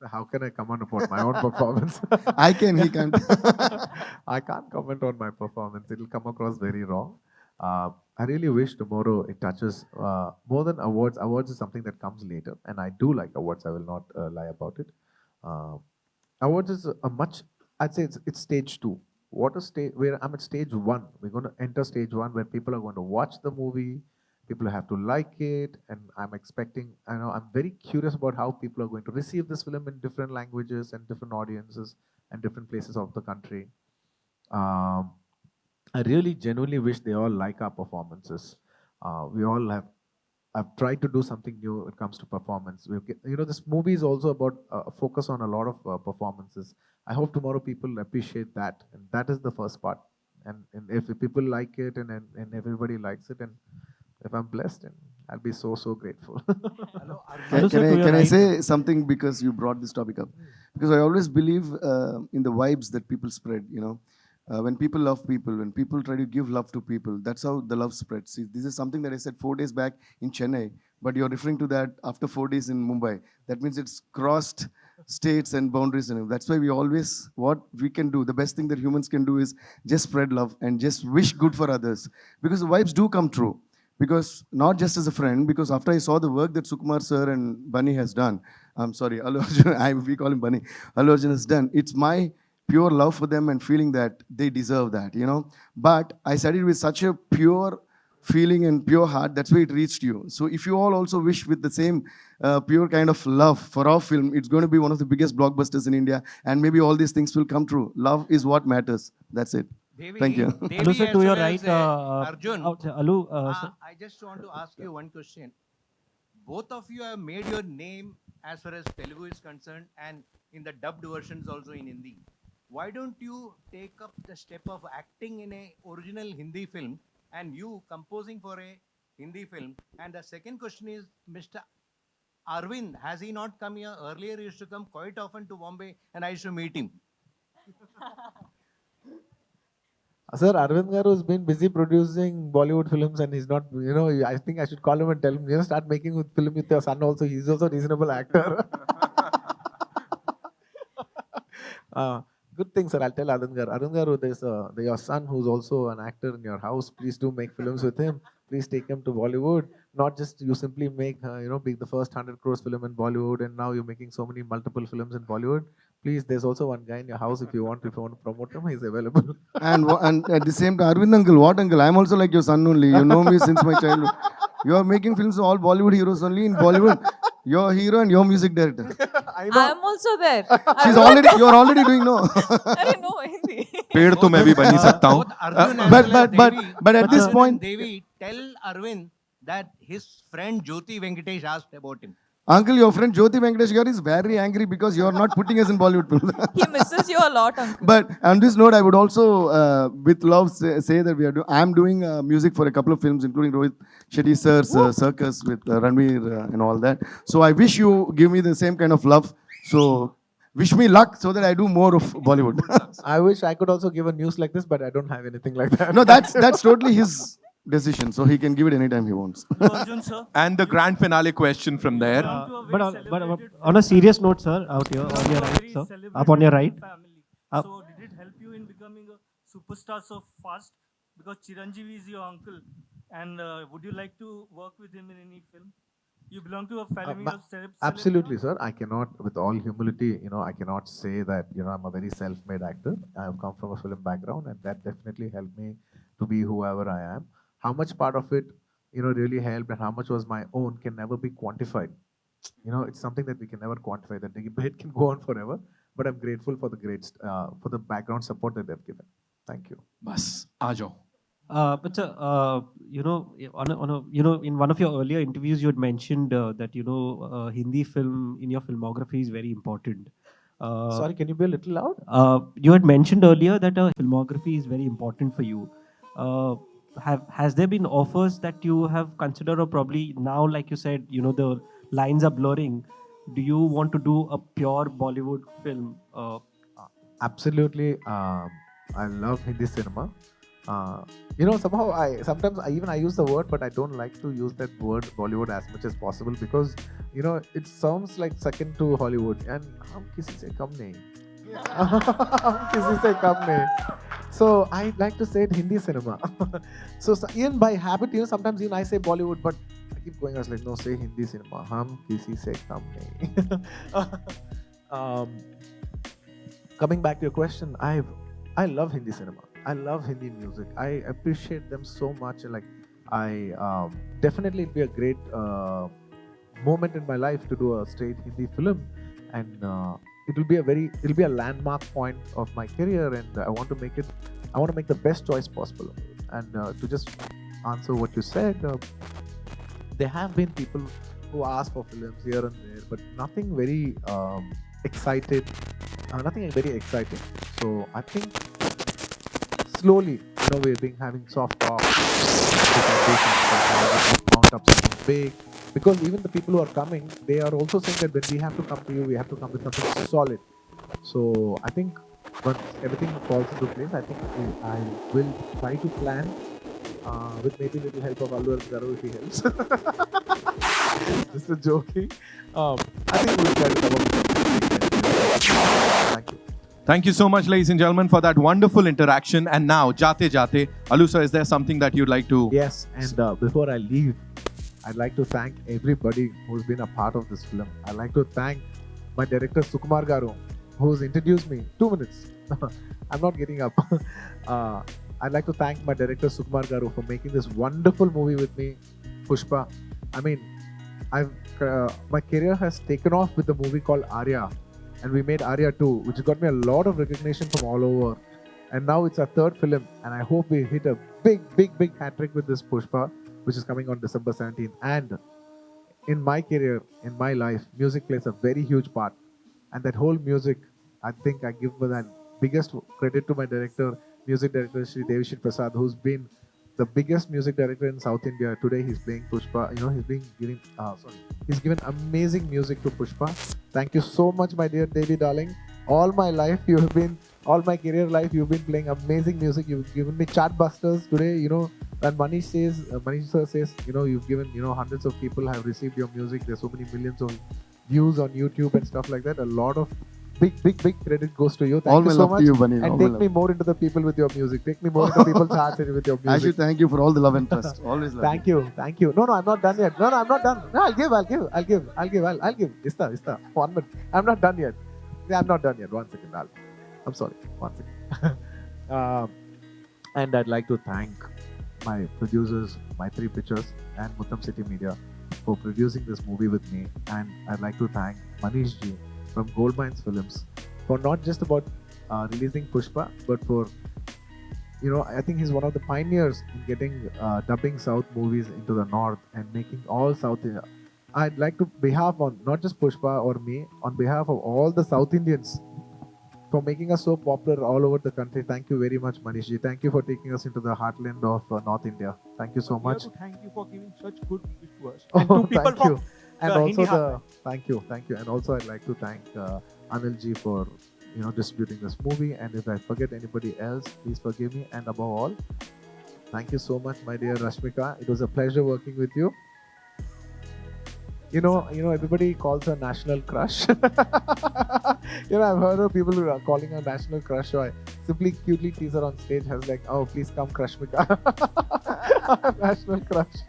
So how can I comment upon my own performance? I can, he can't. I can't comment on my performance. It'll come across very wrong. I really wish tomorrow it touches more than awards. Awards is something that comes later, and I do like awards. I will not lie about it. Awards is I'd say it's stage 2. What a stage where I'm at stage 1. We're going to enter stage 1 where people are going to watch the movie. People have to like it, and I'm very curious about how people are going to receive this film in different languages and different audiences and different places of the country. I really genuinely wish they all like our performances. I've tried to do something new when it comes to performance. This movie is also about a focus on a lot of performances. I hope tomorrow people appreciate that, and that is the first part. And if people like it and everybody likes it, and if I'm blessed, and I'll be so grateful. Can I say something because you brought this topic up? Because I always believe in the vibes that people spread, when people love people, when people try to give love to people, that's how the love spreads. See, this is something that I said 4 days back in Chennai, but you're referring to that after 4 days in Mumbai. That means it's crossed states and boundaries. And that's why what we can do, the best thing that humans can do is just spread love and just wish good for others. Because the vibes do come true. Because not just as a friend, because after I saw the work that Sukumar sir and Bunny has done, I'm sorry, Allu Arjun, we call him Bunny, Allu Arjun has done, it's my pure love for them and feeling that they deserve that, But I said it with such a pure feeling and pure heart, that's why it reached you. So if you all also wish with the same pure kind of love for our film, it's going to be one of the biggest blockbusters in India, and maybe all these things will come true. Love is what matters. That's it. Thank you. Alu sir, to your right. Arjun, Alu, sir. I just want to ask you one question. Both of you have made your name as far as Telugu is concerned, and in the dubbed versions also in Hindi. Why don't you take up the step of acting in a original Hindi film and you composing for a Hindi film? And the second question is, Mr. Arvind, has he not come here? Earlier he used to come quite often to Bombay and I used to meet him. Sir, Arvind Garu has been busy producing Bollywood films, and he's not, I think I should call him and tell him, start making a film with your son also. He's also a reasonable actor. Good thing, sir. I'll tell Arvind Garu. Arvind Garu, there's your son who's also an actor in your house. Please do make films with him. Please take him to Bollywood. Not just you simply make, be the first 100 crores film in Bollywood, and now you're making so many multiple films in Bollywood. Please, there's also one guy in your house if you want to promote him, he's available. And at the same time, Arvind uncle, what uncle? I'm also like your son only. You know me since my childhood. You are making films all Bollywood heroes only in Bollywood. You're a hero and you're music director. I'm also there. You're already doing no. पेड़ तो मैं भी बन ही सकता हूँ. But at this point, Devi, tell Arvind that his friend Jyoti Venkatesh asked about him. Uncle, your friend Jyoti Venkatesh Garu is very angry because you're not putting us in Bollywood films. He misses you a lot, uncle. But on this note, I would also, with love, say that I'm doing music for a couple of films, including Rohit Shetty sir's Circus with Ranveer and all that. So I wish you give me the same kind of love. So wish me luck so that I do more of Bollywood. I wish I could also give a news like this, but I don't have anything like that. No, that's totally his decision. So he can give it anytime he wants. Arjun, sir. And the grand finale question from there. But on a serious note, sir, out here on your right, sir, up on your right. So did it help you in becoming a superstar so fast? Because Chiranjeevi is your uncle, and would you like to work with him in any film? You belong to a family of Absolutely, sir. I cannot, with all humility, I cannot say that, I'm a very self-made actor. I have come from a film background, and that definitely helped me to be whoever I am. How much part of it, really helped and how much was my own can never be quantified. It's something that we can never quantify. That debate can go on forever, but I'm grateful for the background support that they've given. Thank you. Bas, aa jao. But in one of your earlier interviews, you had mentioned that Hindi film in your filmography is very important. Sorry, can you be a little loud? You had mentioned earlier that filmography is very important for you. Has there been offers that you have considered, or probably now, like you said, the lines are blurring? Do you want to do a pure Bollywood film? Absolutely. I love Hindi cinema. Somehow I use the word, but I don't like to use that word Bollywood as much as possible because, it sounds like second to Hollywood. And hum kisi se kam nahi. Hum kisi se kam nahi. So I like to say it Hindi cinema. So even by habit, sometimes even I say Bollywood, but I keep going. I was like, no, say Hindi cinema. Hum kisi se kam nahi. Coming back to your question, I love Hindi cinema. I love Hindi music. I appreciate them so much. Like, definitely it'd be a great moment in my life to do a straight Hindi film, and it'll be a landmark point of my career, and I want to make the best choice possible. And to just answer what you said, there have been people who ask for films here and there, but nothing very exciting. So I think slowly, we've been having soft talks, mount up something big. Because even the people who are coming, they are also saying that when we have to come to you, we have to come with something solid. So I think once everything falls into place, I think I will try to plan with maybe a little help of Allu Arjun Garu if he helps. Just a joking. I think we'll try to come up with something. Thank you. Thank you so much, ladies and gentlemen, for that wonderful interaction. And now, Jate Jate, Allu sir, is there something that you'd like to... Yes, and before I leave, I'd like to thank everybody who's been a part of this film. I'd like to thank my director, Sukumar Garu, who's introduced me. 2 minutes. I'm not getting up. I'd like to thank my director, Sukumar Garu, for making this wonderful movie with me, Pushpa. I mean, my career has taken off with the movie called Arya. And we made Arya 2, which got me a lot of recognition from all over. And now it's our third film, and I hope we hit a big hat trick with this Pushpa, which is coming on December 17th. And in my career, in my life, music plays a very huge part. And that whole music, I think I give the biggest credit to my director, music director, Shri Devashri Prasad, who's been the biggest music director in South India. Today he's playing Pushpa. He's given amazing music to Pushpa. Thank you so much, my dear Devi darling. All my career life, you've been playing amazing music. You've given me chartbusters today, and Manish sir says, you've given, hundreds of people have received your music. There's so many millions of views on YouTube and stuff like that. A lot of big credit goes to you. Thank you so much. And take me more into the people with your music. Take me more into people's hearts with your music. Actually, thank you for all the love and trust. Always love Thank you. No, I'm not done yet. No, I'm not done. No, I'll give. Ista. 1 minute. I'm not done yet. I'm not done yet. 1 second. I'm sorry. 1 second. And I'd like to thank my producers, My Three Pictures, and Muttam City Media for producing this movie with me. And I'd like to thank Manish ji from Gold Mines Films for not just about releasing Pushpa, but for, I think he's one of the pioneers in getting dubbing South movies into the North and making all South India. I'd like to, behalf on not just Pushpa or me, on behalf of all the South Indians, for making us so popular all over the country. Thank you very much, Manish ji. Thank you for taking us into the heartland of North India. Thank you so much. Thank you for giving such good movies to us. Oh, And to people thank you. from And the also Hindi heartland. thank you. And also I'd like to thank Anil ji for distributing this movie. And if I forget anybody else, please forgive me. And above all, thank you so much, my dear Rashmika. It was a pleasure working with you. Everybody calls her national crush. I've heard of people who are calling her national crush. So I simply cutely tease her on stage. I was like, oh, please come, Rashmika. National crush.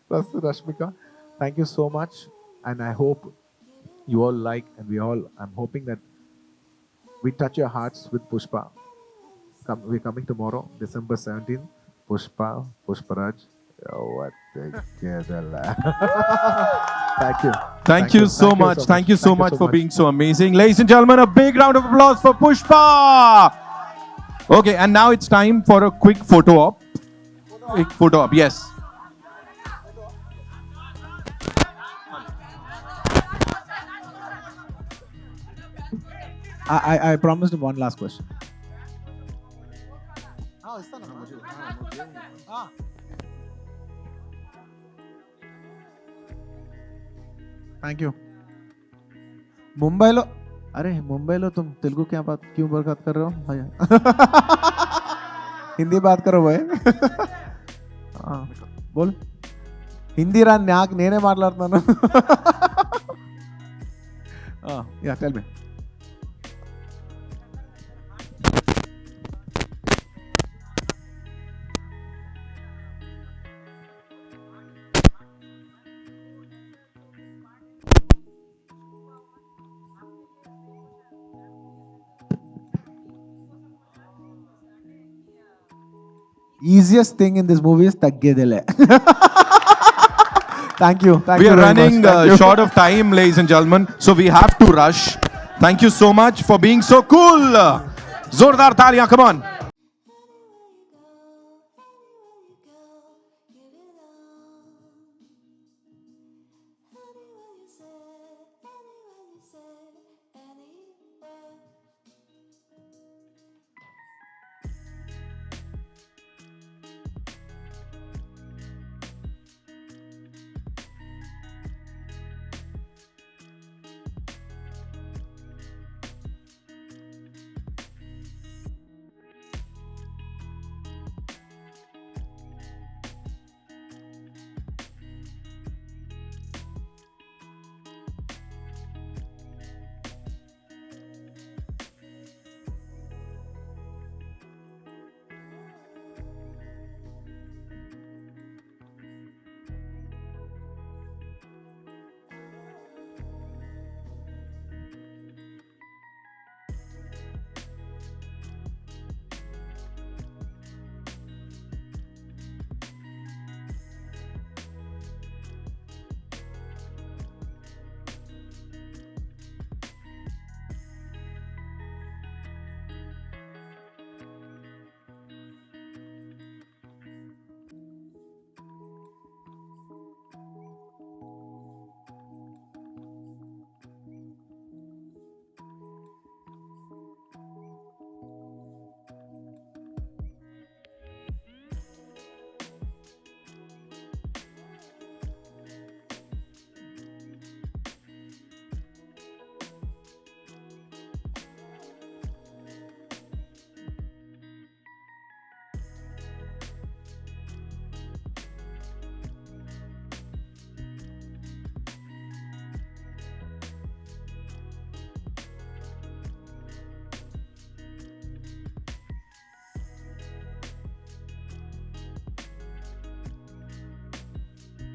Plus Rashmika. Thank you so much, and I hope you all like, and I'm hoping that we touch your hearts with Pushpa. We're coming tomorrow, December 17th. Pushpa, Pushparaj. Oh, what the Thank you. Thank you so much. Thank you so much for being so amazing. Ladies and gentlemen, a big round of applause for Pushpa. Okay, and now it's time for a quick photo op. Quick photo op, yes. I promised one last question. Thank you. मुंबईलो तुम तेलुगु क्यों बात कर रहे हो भैया? हिंदी बात करो भाई. बोल. हिंदी रा नाक నేనే మాట్లాడుతున్నాను. Yeah, tell me. Easiest thing in this movie is taggedele. Thank you. We are running short of time, ladies and gentlemen, so we have to rush. Thank you so much for being so cool. Zordar taliyan, come on.